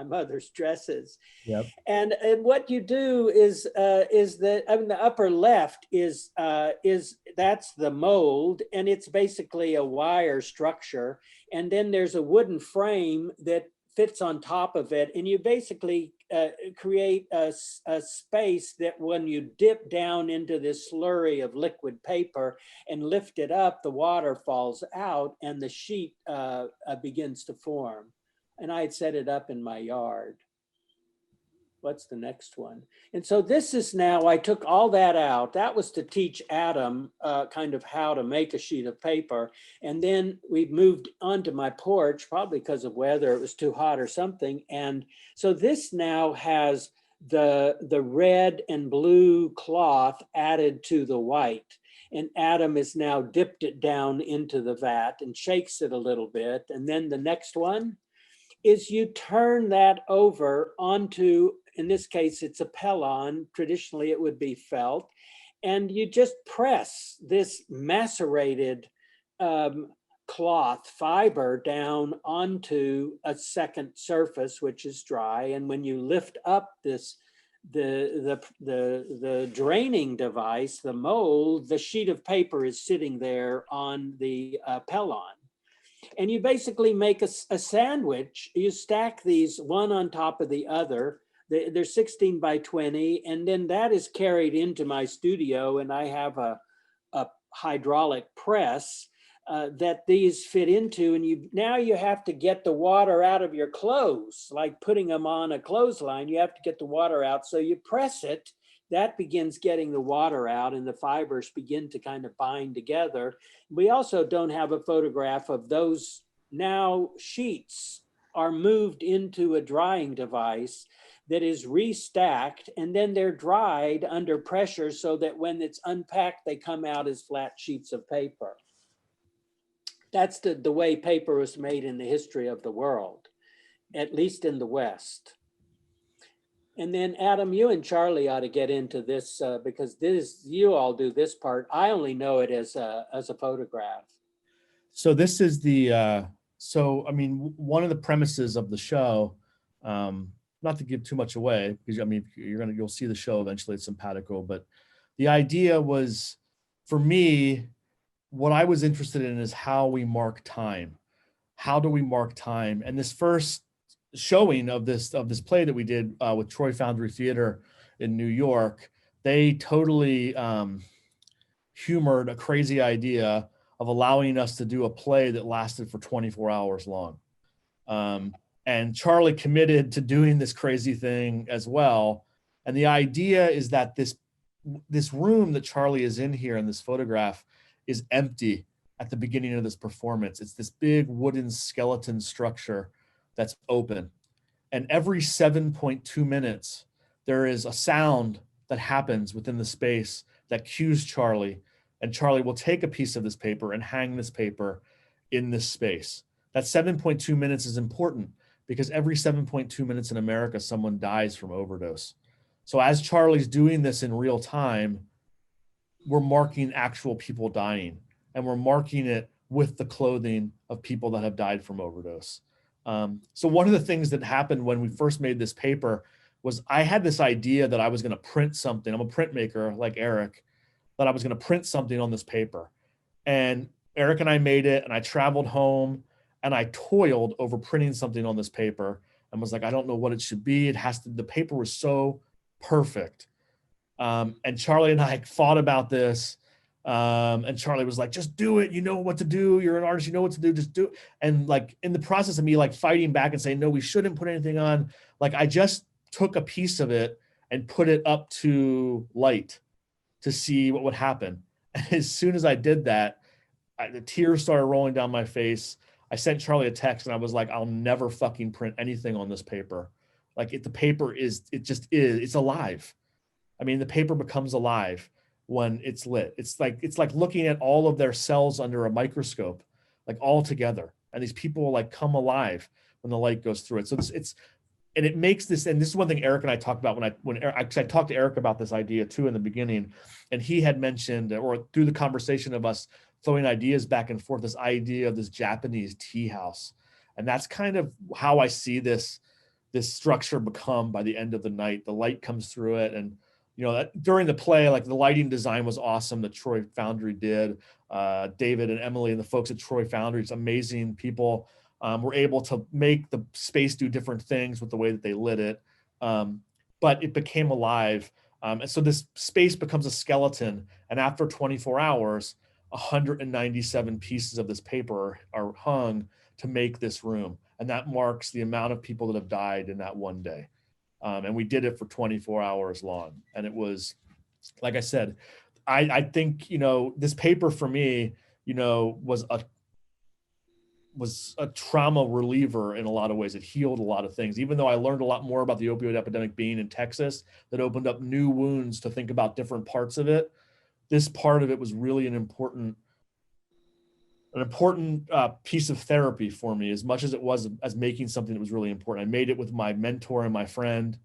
mother's dresses. Yep. And what you do is that, I mean, the upper left is that's the mold, and it's basically a wire structure. And then there's a wooden frame that fits on top of it. And you basically create a space that when you dip down into this slurry of liquid paper and lift it up, the water falls out and the sheet begins to form. And I had set it up in my yard. what's the next one? And so this is now, I took all that out. That was to teach Adam kind of how to make a sheet of paper. And then we moved onto my porch, probably because of weather, it was too hot or something. And so this now has the red and blue cloth added to the white. And Adam has now dipped it down into the vat and shakes it a little bit. And then the next one is you turn that over onto, in this case, it's a pellon. Traditionally, it would be felt. And you just press this macerated cloth fiber down onto a second surface, which is dry. And when you lift up this, the draining device, the mold, the sheet of paper is sitting there on the pellon. And you basically make a sandwich. You stack these one on top of the other. They're 16 by 20. And then that is carried into my studio. And I have a hydraulic press that these fit into. And now you have to get the water out of your clothes, like putting them on a clothesline. You have to get the water out. So you press it. That begins getting the water out and the fibers begin to kind of bind together. We also don't have a photograph of those. Now sheets are moved into a drying device that is restacked, and then they're dried under pressure so that when it's unpacked, they come out as flat sheets of paper. That's the way paper was made in the history of the world, at least in the West. And then Adam, you and Charlie ought to get into this because you all do this part. I only know it as a photograph. So this is the, so I mean, one of the premises of the show, not to give too much away, because I mean, you'll see the show eventually, it's simpatico, but the idea was, for me, what I was interested in is how we mark time. How do we mark time? And this first showing of this play that we did with Troy Foundry Theater in New York, they totally humored a crazy idea of allowing us to do a play that lasted for 24 hours long. And Charlie committed to doing this crazy thing as well. And the idea is that this room that Charlie is in here in this photograph is empty at the beginning of this performance. It's this big wooden skeleton structure that's open. And every 7.2 minutes, there is a sound that happens within the space that cues Charlie. And Charlie will take a piece of this paper and hang this paper in this space. That 7.2 minutes is important because every 7.2 minutes in America, someone dies from overdose. So as Charlie's doing this in real time, we're marking actual people dying, and we're marking it with the clothing of people that have died from overdose. So one of the things that happened when we first made this paper was I had this idea that I was going to print something. I'm a printmaker like Eric, that I was going to print something on this paper. And Eric and I made it, and I traveled home and I toiled over printing something on this paper and was like, I don't know what it should be. The paper was so perfect. And Charlie and I fought about this. And Charlie was like, just do it. You know what to do. You're an artist. You know what to do. Just do it. And like in the process of me like fighting back and saying, no, we shouldn't put anything on. Like I just took a piece of it and put it up to light to see what would happen. And as soon as I did that, the tears started rolling down my face. I sent Charlie a text and I was like, I'll never fucking print anything on this paper. Like the paper it's alive. I mean, the paper becomes alive when it's lit. It's like looking at all of their cells under a microscope, like all together. And these people like come alive when the light goes through it. So and it makes this, and this is one thing Eric and I talked about when I talked to Eric about this idea too in the beginning, and he had mentioned, or through the conversation of us throwing ideas back and forth, this idea of this Japanese tea house. And that's kind of how I see this structure become by the end of the night. The light comes through it, and you know, during the play, like the lighting design was awesome that Troy Foundry did. David and Emily and the folks at Troy Foundry, it's amazing people, were able to make the space do different things with the way that they lit it. But it became alive. And so this space becomes a skeleton. And after 24 hours, 197 pieces of this paper are hung to make this room. And that marks the amount of people that have died in that one day. And we did it for 24 hours long. And it was, like I said, I think, this paper for me, was a trauma reliever in a lot of ways. It healed a lot of things, even though I learned a lot more about the opioid epidemic being in Texas, that opened up new wounds to think about different parts of it. This part of it was really an important piece of therapy for me, as much as it was as making something that was really important. I made it with my mentor and my friend.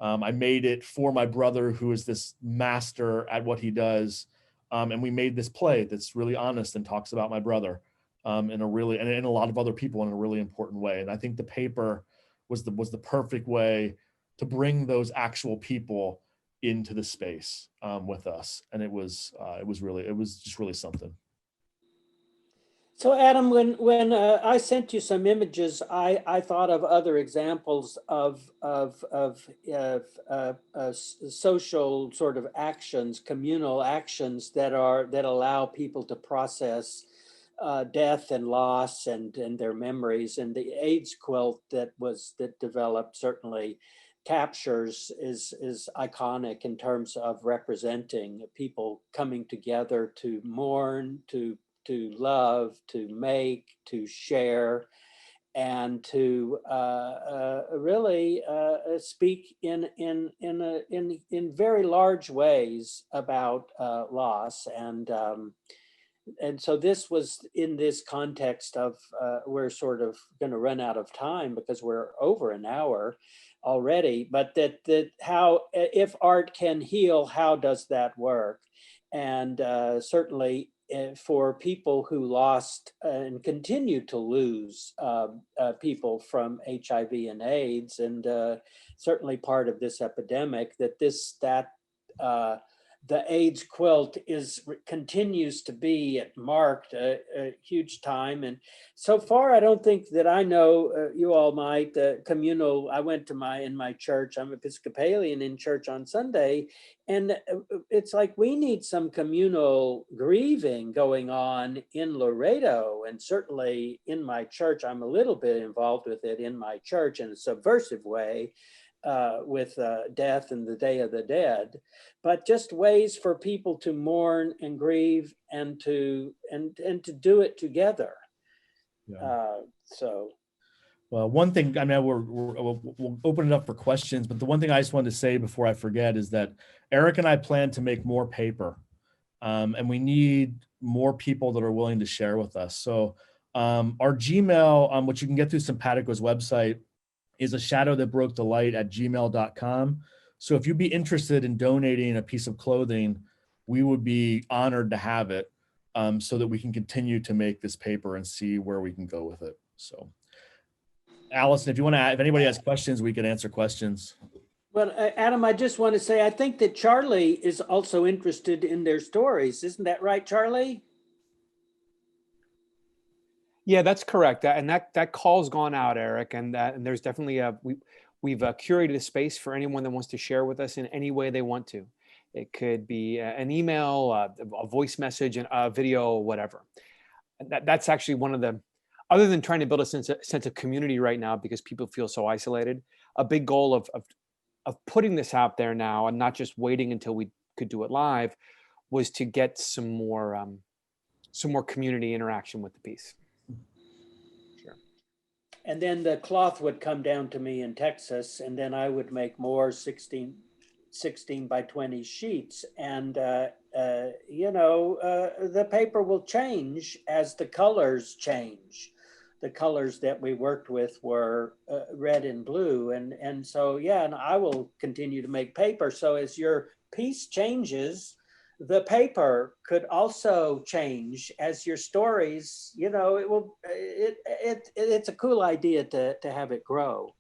I made it for my brother, who is this master at what he does. And we made this play that's really honest and talks about my brother in a really, and a lot of other people in a really important way. And I think the paper was the perfect way to bring those actual people into the space with us. And it was just really something. So Adam, when I sent you some images, I thought of other examples of social sort of actions, communal actions that allow people to process death and loss and their memories. And the AIDS quilt that developed certainly is iconic in terms of representing people coming together to mourn, to love, to make, to share, and to really speak in very large ways about loss. And so this was in this context of we're sort of going to run out of time because we're over an hour already. But that how, if art can heal, how does that work? And certainly for people who lost and continue to lose people from HIV and AIDS, and certainly part of this epidemic, the AIDS quilt continues to be marked a huge time. And so far, I don't think that I know, you all might, communal, I went to in my church, I'm Episcopalian, in church on Sunday, and it's like we need some communal grieving going on in Laredo. And certainly in my church, I'm a little bit involved with it in my church in a subversive way. With death and the Day of the Dead, but just ways for people to mourn and grieve and to do it together. Yeah. Well, one thing, I mean, we'll open it up for questions, but the one thing I just wanted to say before I forget is that Eric and I plan to make more paper, and we need more people that are willing to share with us. So our Gmail, which you can get through Simpatico's website, is ashadowthatbrokethelight@gmail.com. So if you'd be interested in donating a piece of clothing, we would be honored to have it, so that we can continue to make this paper and see where we can go with it. So Allison, if anybody has questions, we can answer questions. Well, Adam, I just want to say, I think that Charlie is also interested in their stories. Isn't that right, Charlie? Yeah, that's correct. And that call's gone out, Eric. And there's definitely we've curated a space for anyone that wants to share with us in any way they want to. It could be an email, a voice message, a video, whatever. That's actually one of the, other than trying to build a sense of community right now because people feel so isolated, a big goal of putting this out there now and not just waiting until we could do it live was to get some more community interaction with the piece. And then the cloth would come down to me in Texas, and then I would make more 16 by 20 sheets. And, the paper will change as the colors change. The colors that we worked with were red and blue. And so, yeah, and I will continue to make paper. So as your piece changes, the paper could also change as your stories, it's a cool idea to have it grow.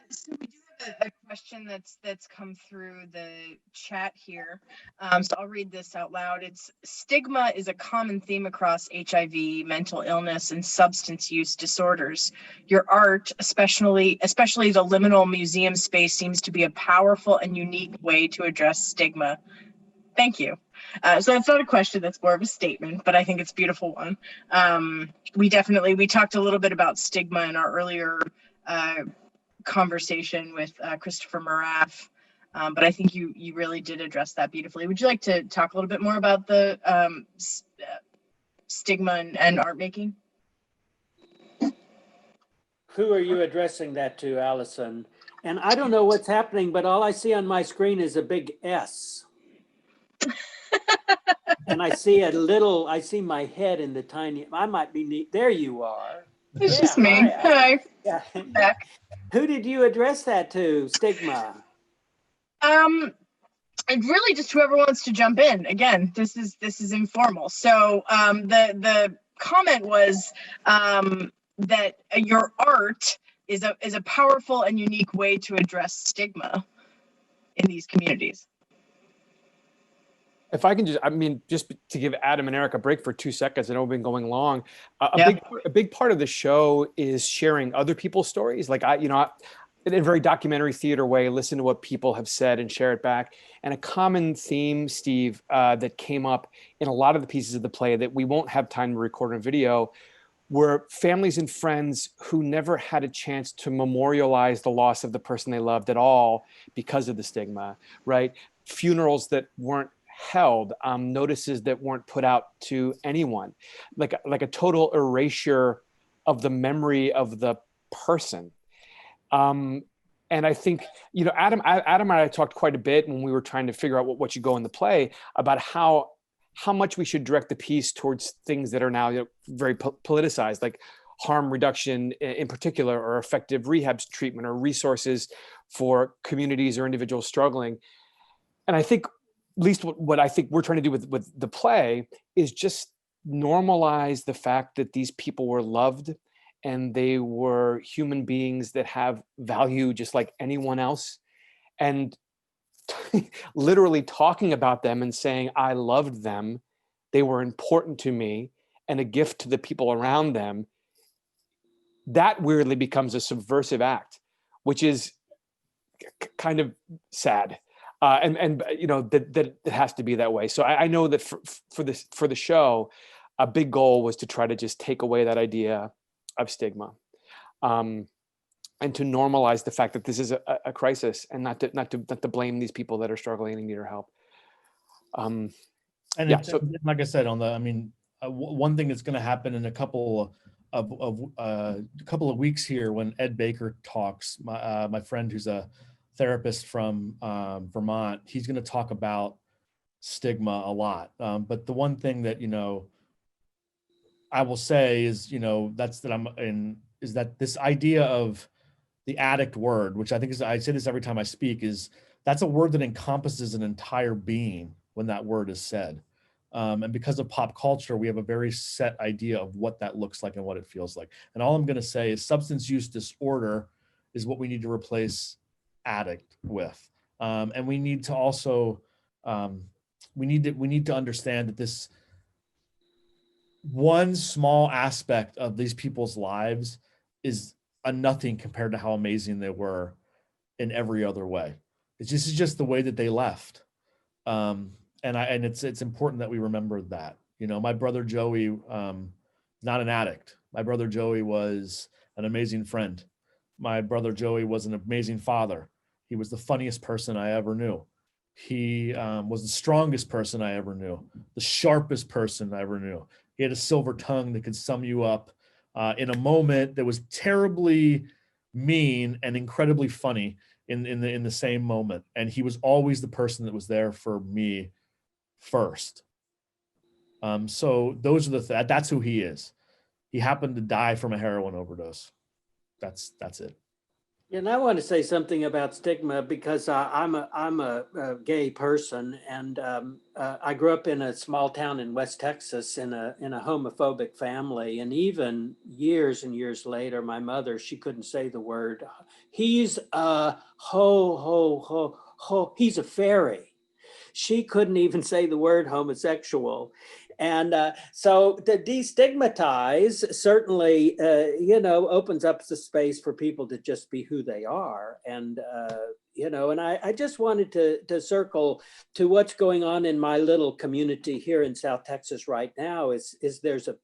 So we do have a question that's come through the chat here. So I'll read this out loud. It's: stigma is a common theme across HIV, mental illness, and substance use disorders. Your art, especially the liminal museum space, seems to be a powerful and unique way to address stigma. Thank you. So that's not a question, that's more of a statement, but I think it's a beautiful one. We talked a little bit about stigma in our earlier conversation with Christopher Moraff, but I think you really did address that beautifully. Would you like to talk a little bit more about the stigma and art making? Who are you addressing that to, Allison? And I don't know what's happening, but all I see on my screen is a big S. And I see I see my head in the tiny, I might be neat. There you are. It's just me. Hi. Yeah. Back. Who did you address that to, stigma? And really just whoever wants to jump in. Again, this is informal. So the comment was that your art is a powerful and unique way to address stigma in these communities. If I can just to give Adam and Eric a break for 2 seconds, I know we've been going long. A big part of the show is sharing other people's stories. Like in a very documentary theater way, listen to what people have said and share it back. And a common theme, Steve, that came up in a lot of the pieces of the play that we won't have time to record on video were families and friends who never had a chance to memorialize the loss of the person they loved at all because of the stigma, right? Funerals that weren't held, notices that weren't put out to anyone, like a total erasure of the memory of the person. And I think, Adam and I talked quite a bit when we were trying to figure out what should go in the play about how much we should direct the piece towards things that are now very politicized, like harm reduction in particular, or effective rehab treatment, or resources for communities or individuals struggling. And I think, at least what I think we're trying to do with the play is just normalize the fact that these people were loved and they were human beings that have value just like anyone else. And literally talking about them and saying, I loved them, they were important to me, and a gift to the people around them, that weirdly becomes a subversive act, which is kind of sad. And that it has to be that way. So I know that for the show, a big goal was to try to just take away that idea of stigma, and to normalize the fact that this is a crisis, and not to blame these people that are struggling and need our help. So like I said, one thing that's going to happen in a couple of weeks here when Ed Baker talks, my friend who's a therapist from Vermont, he's going to talk about stigma a lot. But the one thing that, I will say is, is that this idea of the addict word, which I think is, I say this every time I speak, is that's a word that encompasses an entire being when that word is said. And because of pop culture, we have a very set idea of what that looks like and what it feels like. And all I'm going to say is substance use disorder is what we need to replace addict with. And we need to also, we need to understand that this one small aspect of these people's lives is a nothing compared to how amazing they were in every other way. This is just the way that they left. And it's important that we remember that. My brother Joey, not an addict. My brother Joey was an amazing friend. My brother Joey was an amazing father. He was the funniest person I ever knew. He was the strongest person I ever knew, the sharpest person I ever knew. He had a silver tongue that could sum you up in a moment that was terribly mean and incredibly funny in the same moment. And he was always the person that was there for me first. So those are that's who he is. He happened to die from a heroin overdose. That's it. Yeah, and I want to say something about stigma because I'm a gay person, and I grew up in a small town in West Texas in a homophobic family, and even years and years later, my mother, she couldn't say the word. He's a he's a fairy. She couldn't even say the word homosexual. And so to destigmatize certainly, opens up the space for people to just be who they are. And, and I just wanted to circle to what's going on in my little community here in South Texas right now is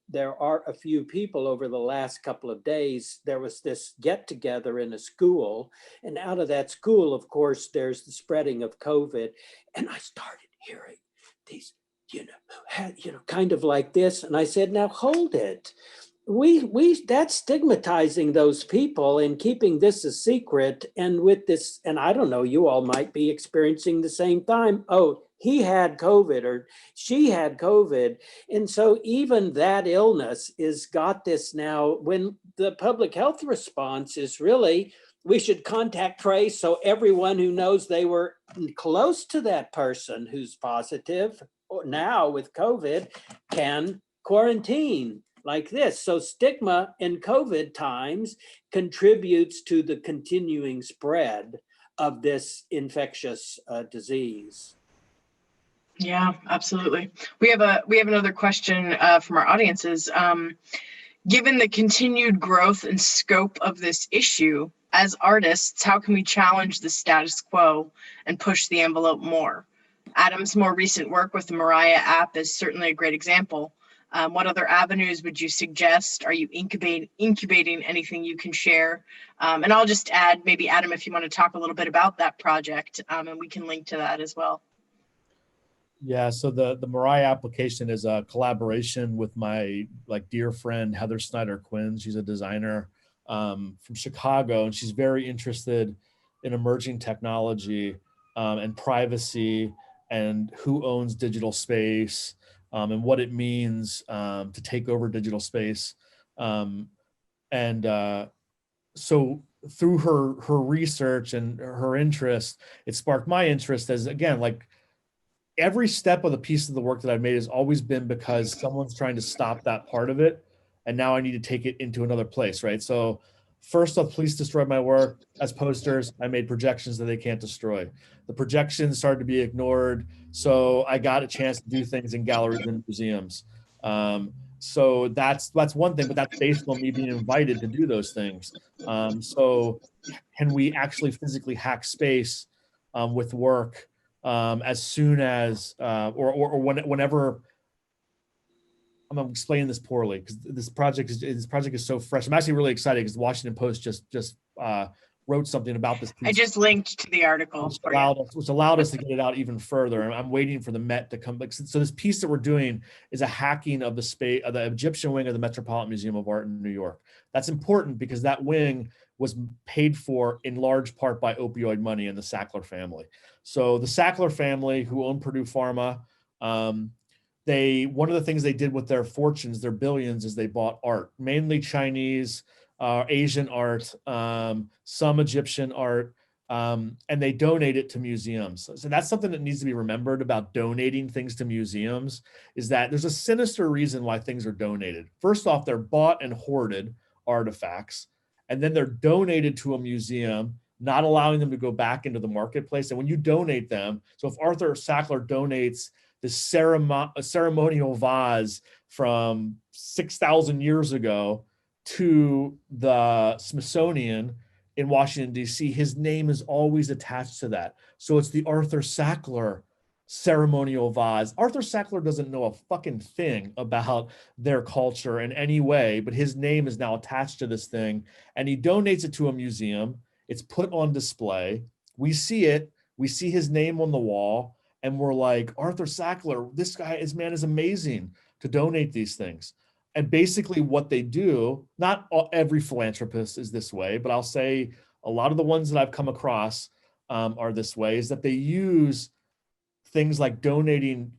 there are a few people over the last couple of days. There was this get together in a school, and out of that school, of course, there's the spreading of COVID. And I started hearing these, kind of like this. And I said, now hold it. That's stigmatizing those people and keeping this a secret. And with this, and I don't know, you all might be experiencing the same time. Oh, he had COVID or she had COVID. And so even that illness is got this now, when the public health response is really, we should contact trace so everyone who knows they were close to that person who's positive now with COVID can quarantine like this. So stigma in COVID times contributes to the continuing spread of this infectious disease. Yeah, absolutely. We have another question from our audiences. Given the continued growth and scope of this issue, as artists, how can we challenge the status quo and push the envelope more? Adam's more recent work with the Mariah app is certainly a great example. What other avenues would you suggest? Are you incubating anything you can share? And I'll just add, maybe Adam, if you want to talk a little bit about that project, and we can link to that as well. Yeah, so the Mariah application is a collaboration with my dear friend Heather Snyder Quinn. She's a designer from Chicago, and she's very interested in emerging technology and privacy and who owns digital space and what it means to take over digital space. So through her research and her interest, it sparked my interest as, again, every step of the piece of the work that I've made has always been because someone's trying to stop that part of it. And now I need to take it into another place, right? So first off, police destroyed my work as posters. I made projections that they can't destroy. The projections started to be ignored. So I got a chance to do things in galleries and museums. So that's one thing, but that's based on me being invited to do those things. So can we actually physically hack space with work as soon as, whenever? I'm explaining this poorly because this project is so fresh. I'm actually really excited because the Washington Post just wrote something about this piece. I just linked to the article, which allowed us to get it out even further. And I'm waiting for the Met to come. So this piece that we're doing is a hacking of the Egyptian wing of the Metropolitan Museum of Art in New York. That's important because that wing was paid for in large part by opioid money and the Sackler family. So the Sackler family, who owned Purdue Pharma, one of the things they did with their fortunes, their billions, is they bought art, mainly Chinese, Asian art, some Egyptian art, and they donate it to museums. So that's something that needs to be remembered about donating things to museums, is that there's a sinister reason why things are donated. First off, they're bought and hoarded artifacts, and then they're donated to a museum, not allowing them to go back into the marketplace. And when you donate them, so if Arthur Sackler donates the ceremonial vase from 6,000 years ago to the Smithsonian in Washington, D.C., his name is always attached to that. So it's the Arthur Sackler ceremonial vase. Arthur Sackler doesn't know a fucking thing about their culture in any way, but his name is now attached to this thing, and he donates it to a museum. It's put on display. We see it. We see his name on the wall, and we're like, Arthur Sackler, this man is amazing to donate these things. And basically what they do, not every philanthropist is this way, but I'll say a lot of the ones that I've come across are this way, is that they use things like donating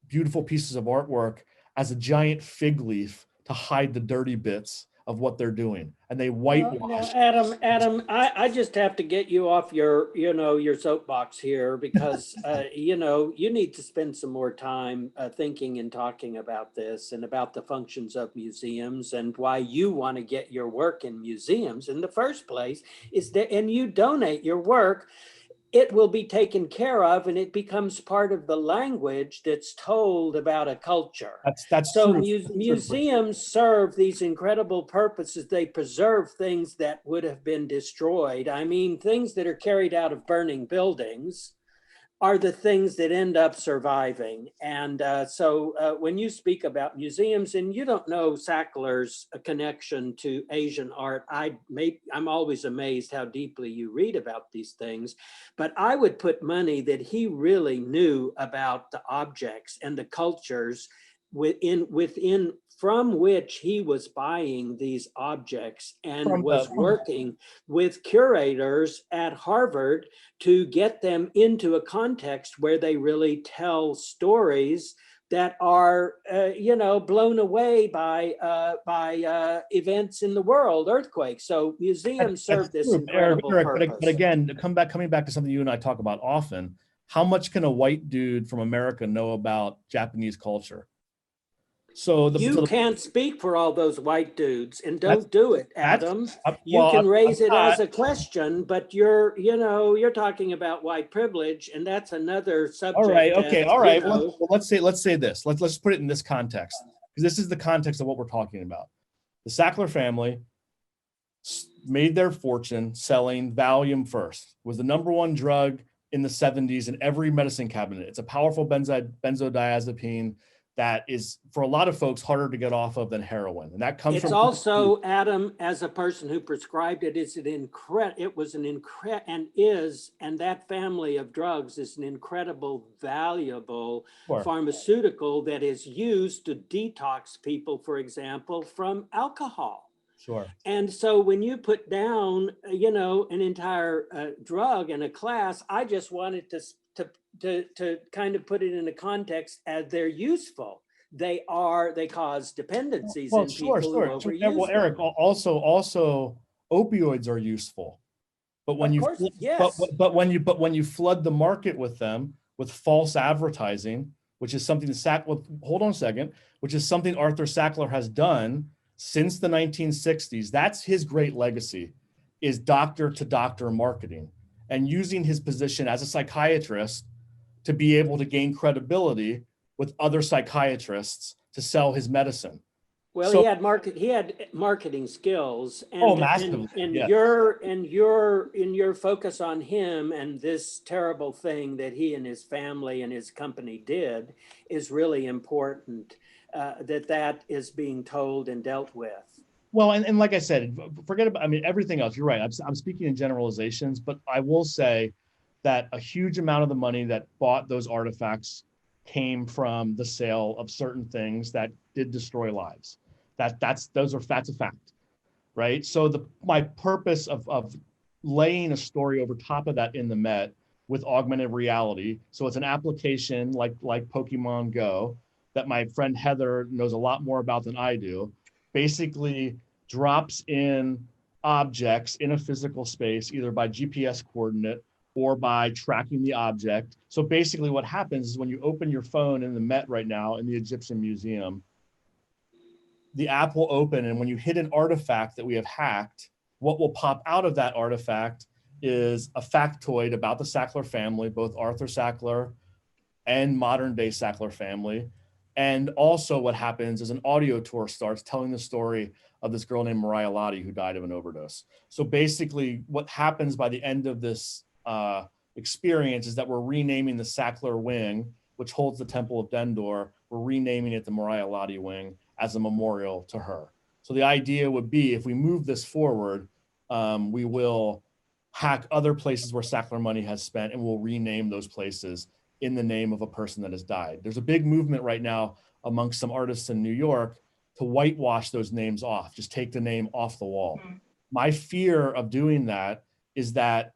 beautiful pieces of artwork as a giant fig leaf to hide the dirty bits of what they're doing, and they whitewash. Adam, I just have to get you off your soapbox here because you need to spend some more time thinking and talking about this and about the functions of museums and why you want to get your work in museums in the first place. And you donate your work. it will be taken care of, and it becomes part of the language that's told about a culture. That's So true. museums serve these incredible purposes. They preserve things that would have been destroyed. I mean, things that are carried out of burning buildings are the things that end up surviving. And so when you speak about museums, and you don't know Sackler's connection to Asian art, I'm always amazed how deeply you read about these things, but I would put money that he really knew about the objects and the cultures within from which he was buying these objects, and was working with curators at Harvard to get them into a context where they really tell stories that are, blown away by events in the world, earthquakes. So museums serve this incredible purpose. But again, coming back to something you and I talk about often, how much can a white dude from America know about Japanese culture? So you can't speak for all those white dudes, and don't do it, Adam. You can raise it as a question, but you're talking about white privilege, and that's another subject. All right. Okay. All right. Well, let's say this. Let's put it in this context, because this is the context of what we're talking about. The Sackler family made their fortune selling Valium first. It was the #1 drug in the 70s in every medicine cabinet. It's a powerful benzodiazepine that is, for a lot of folks, harder to get off of than heroin. And that comes from— It's also, Adam, as a person who prescribed it, and that family of drugs is an incredible, valuable pharmaceutical that is used to detox people, for example, from alcohol. Sure. And so when you put down, an entire drug in a class, I just wanted to kind of put it in a context as they're useful. They cause dependencies in people who overuse them. Well, Eric, also opioids are useful, but when when you flood the market with them with false advertising, which is something which is something Arthur Sackler has done since the 1960s. That's his great legacy, is doctor to doctor marketing, and using his position as a psychiatrist to be able to gain credibility with other psychiatrists to sell his medicine. Well, so, he had marketing skills, and massively. Your focus on him and this terrible thing that he and his family and his company did is really important. That is being told and dealt with. Well, and like I said, forget about, everything else. You're right. I'm speaking in generalizations, but I will say that a huge amount of the money that bought those artifacts came from the sale of certain things that did destroy lives. That's a fact, right? So my purpose of laying a story over top of that in the Met with augmented reality. So it's an application like Pokemon Go that my friend Heather knows a lot more about than I do. Basically drops in objects in a physical space, either by GPS coordinate or by tracking the object. So basically what happens is when you open your phone in the Met right now in the Egyptian Museum, the app will open, and when you hit an artifact that we have hacked, what will pop out of that artifact is a factoid about the Sackler family, both Arthur Sackler and modern day Sackler family. And also what happens is an audio tour starts telling the story of this girl named Mariah Lottie who died of an overdose. So basically what happens by the end of this experience is that we're renaming the Sackler wing, which holds the Temple of Dendor, we're renaming it the Mariah Lottie wing as a memorial to her. So the idea would be, if we move this forward, we will hack other places where Sackler money has spent, and we'll rename those places in the name of a person that has died. There's a big movement right now amongst some artists in New York to whitewash those names off, just take the name off the wall. My fear of doing that is that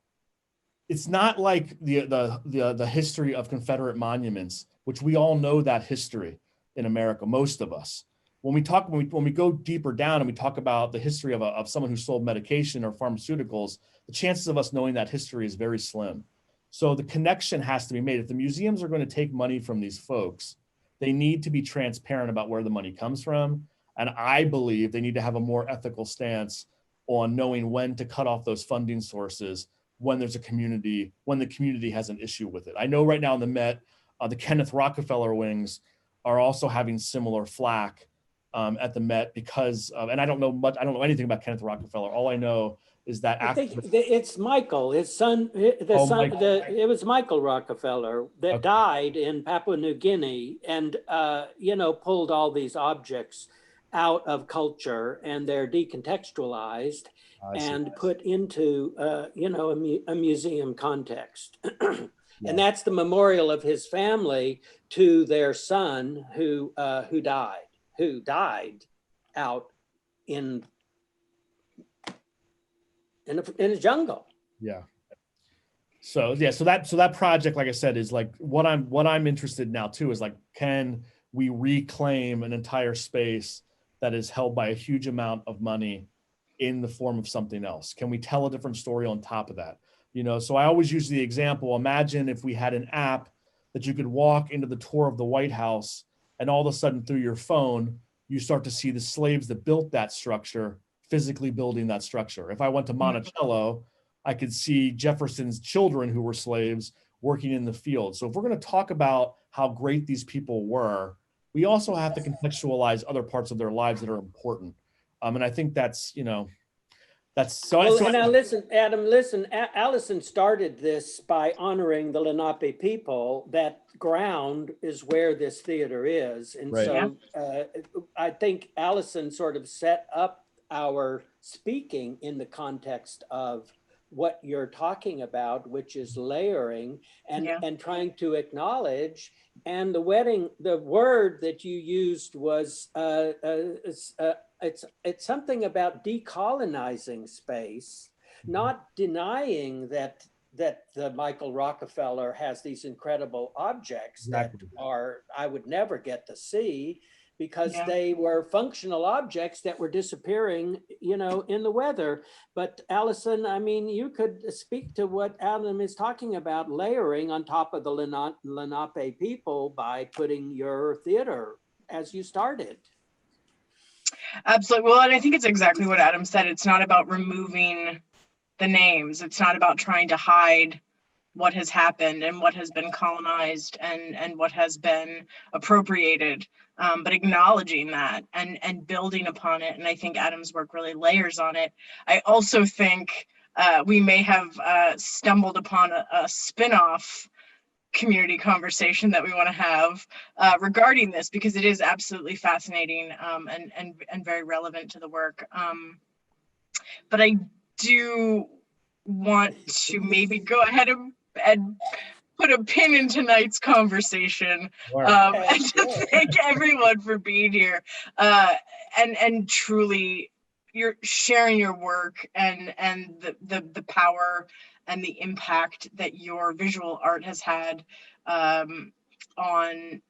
it's not like the history of Confederate monuments, which we all know that history in America, most of us. When we go deeper down and we talk about the history of someone who sold medication or pharmaceuticals, the chances of us knowing that history is very slim. So the connection has to be made. If the museums are going to take money from these folks, they need to be transparent about where the money comes from. And I believe they need to have a more ethical stance on knowing when to cut off those funding sources when there's a community, when the community has an issue with it. I know right now in the Met, the Kenneth Rockefeller wings are also having similar flack at the Met because of, and I don't know much, I don't know anything about Kenneth Rockefeller. All I know is that I think it's Michael, his son, it was Michael Rockefeller that died in Papua New Guinea and, pulled all these objects out of culture, and they're decontextualized and put into, a museum context. And that's the memorial of his family to their son who died out in a jungle. Yeah. So that project, like I said, is like what I'm interested in now too, is like, can we reclaim an entire space that is held by a huge amount of money in the form of something else? Can we tell a different story on top of that? So I always use the example, imagine if we had an app that you could walk into the tour of the White House and all of a sudden through your phone, you start to see the slaves that built that structure physically building that structure. If I went to Monticello, I could see Jefferson's children who were slaves working in the field. So if we're going to talk about how great these people were, we also have to contextualize other parts of their lives that are important. And I think that's so. Well, and now listen, Adam, Allison started this by honoring the Lenape people. That ground is where this theater is. And so I think Allison sort of set up our speaking in the context of what you're talking about, which is layering and trying to acknowledge. And the word that you used was it's something about decolonizing space, not denying that the Michael Rockefeller has these incredible objects that I would never get to see, because they were functional objects that were disappearing, in the weather. But Allison, I mean, you could speak to what Adam is talking about, layering on top of the Lenape people by putting your theater as you started. Absolutely. Well, and I think it's exactly what Adam said. It's not about removing the names. It's not about trying to hide what has happened and what has been colonized and what has been appropriated, but acknowledging that and building upon it. And I think Adam's work really layers on it. I also think we may have stumbled upon a spin-off community conversation that we want to have regarding this, because it is absolutely fascinating and very relevant to the work. But I do want to maybe go ahead and put a pin in tonight's conversation, and to thank everyone for being here, and truly you're sharing your work and the power and the impact that your visual art has had on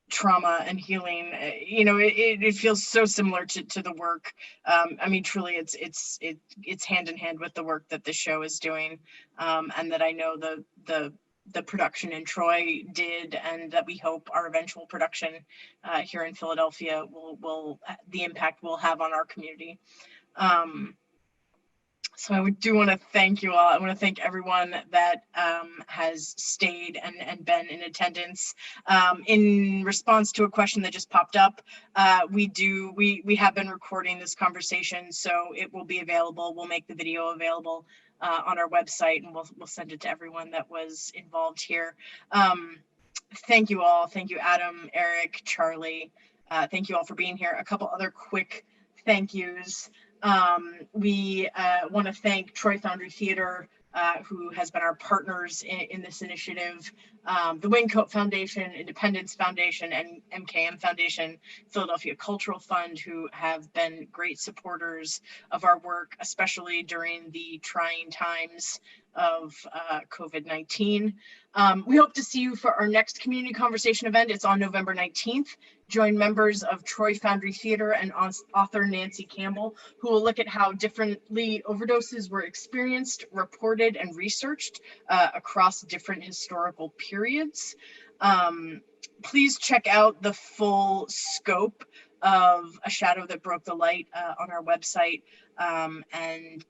trauma and healing. It feels so similar to the work. I mean, truly, it's hand in hand with the work that the show is doing, and that I know the production in Troy did, and that we hope our eventual production here in Philadelphia will the impact will have on our community. So I do want to thank you all. I want to thank everyone that has stayed and been in attendance. In response to a question that just popped up, we have been recording this conversation, so it will be available. We'll make the video available on our website, and we'll send it to everyone that was involved here. Thank you all. Thank you, Adam, Eric, Charlie. Thank you all for being here. A couple other quick thank yous. We want to thank Troy Foundry Theater, who has been our partners in this initiative, the Wingcoat Foundation, Independence Foundation, and MKM Foundation, Philadelphia Cultural Fund, who have been great supporters of our work, especially during the trying times of COVID-19. We hope to see you for our next community conversation event. It's on November 19th. Join members of Troy Foundry Theater and author Nancy Campbell, who will look at how differently overdoses were experienced, reported, and researched across different historical periods. Please check out the full scope of A Shadow That Broke the Light on our website, and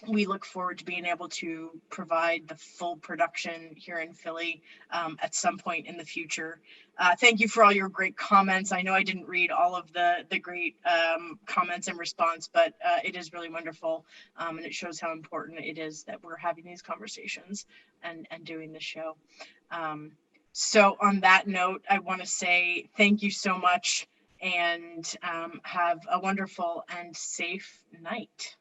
we look forward to being able to provide the full production here in Philly at some point in the future. Thank you for all your great comments. I know I didn't read all of the great comments and response, but it is really wonderful. And it shows how important it is that we're having these conversations and doing the show. So on that note, I want to say thank you so much and have a wonderful and safe night.